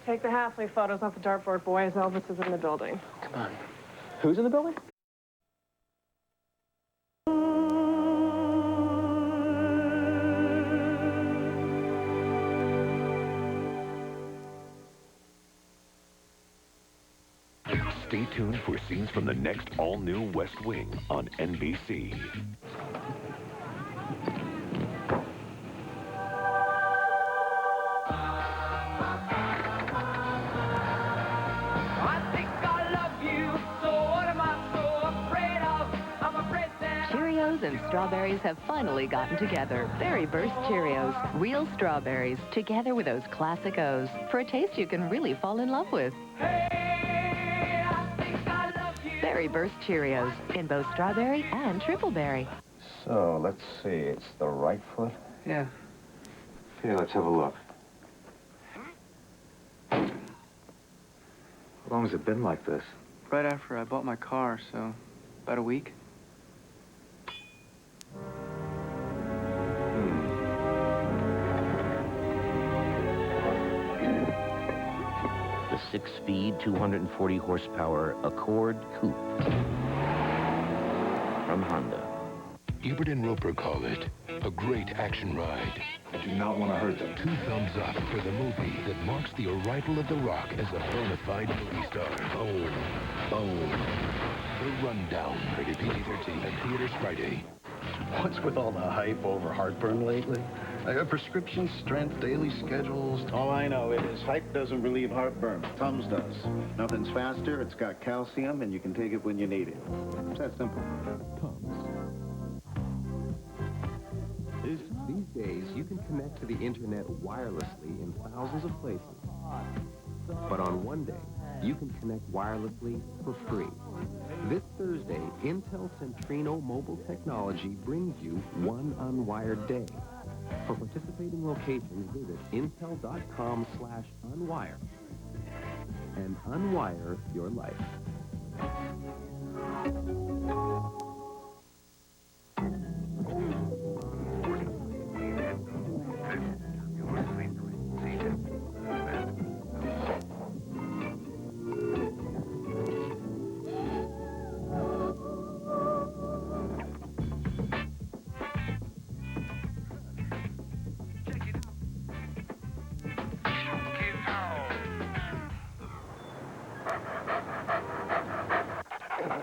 Take the Halfley photos off the dartboard, boys. Elvis is in the building.
Come on. Who's in the building?
Stay tuned for scenes from the next all-new West Wing on NBC.
Cheerios and strawberries have finally gotten together. Berry Burst Cheerios. Real strawberries, together with those classic O's. For a taste you can really fall in love with. Berry Burst Cheerios in both strawberry and triple berry.
So, let's see. It's the right foot?
Yeah.
Okay, let's have a look. How long has it been like this?
Right after I bought my car, so about a week.
The 6-speed, 240 horsepower Accord Coupe from Honda.
Ebert and Roper call it a great action ride.
I do not want to hurt them.
2 thumbs up for the movie that marks the arrival of The Rock as a bona fide movie star. Boom. Boom. The Rundown. Rated PG-13 at theaters Friday.
What's with all the hype over heartburn lately? I got prescription strength, daily schedules.
All I know is hype doesn't relieve heartburn. Tums does. Nothing's faster, it's got calcium, and you can take it when you need it. It's that simple.
These days, you can connect to the internet wirelessly in thousands of places. But on one day, you can connect wirelessly for free. This Thursday, Intel Centrino Mobile Technology brings you one unwired day. For participating locations, visit intel.com/unwire and unwire your life.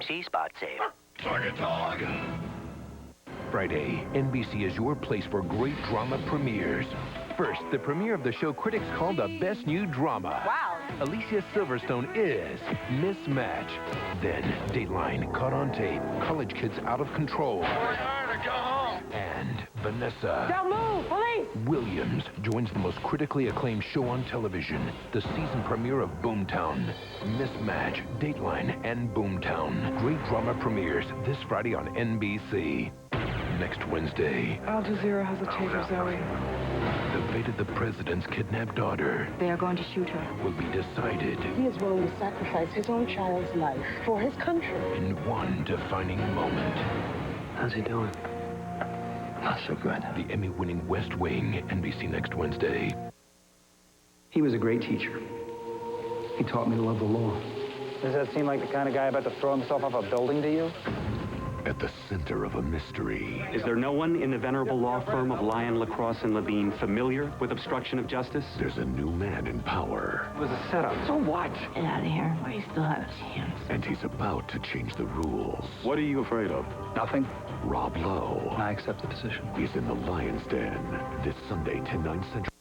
NBC Spot Save.
Target dog. Friday, NBC is your place for great drama premieres. First, the premiere of the show critics call the best new drama.
Wow.
Alicia Silverstone is Mismatch. Then, Dateline, Caught on Tape, College Kids Out of Control. And Vanessa
Don't move! Police!
Williams joins the most critically acclaimed show on television, the season premiere of Boomtown. Mismatch, Dateline, and Boomtown. Great drama premieres this Friday on NBC. Next Wednesday,
Al Jazeera has a tape of Zoe.
the fate of the president's kidnapped daughter
They are going to shoot her.
will be decided
He is willing to sacrifice his own child's life for his country.
in one defining moment.
How's he doing? Not so good.
The Emmy-winning West Wing, NBC next Wednesday.
He was a great teacher. He taught me to love the law.
Does that seem like the kind of guy about to throw himself off a building to you?
At the center of a mystery.
Is there no one in the venerable law firm of Lyon, LaCrosse, and Levine familiar with obstruction of justice?
There's a new man in power.
It was a setup. So what?
Get out of here. Why do you still have his hands?
And he's about to change the rules.
What are you afraid of?
Nothing.
Rob Lowe.
I accept the position.
He's in the Lion's Den. This Sunday, 10/9 Central.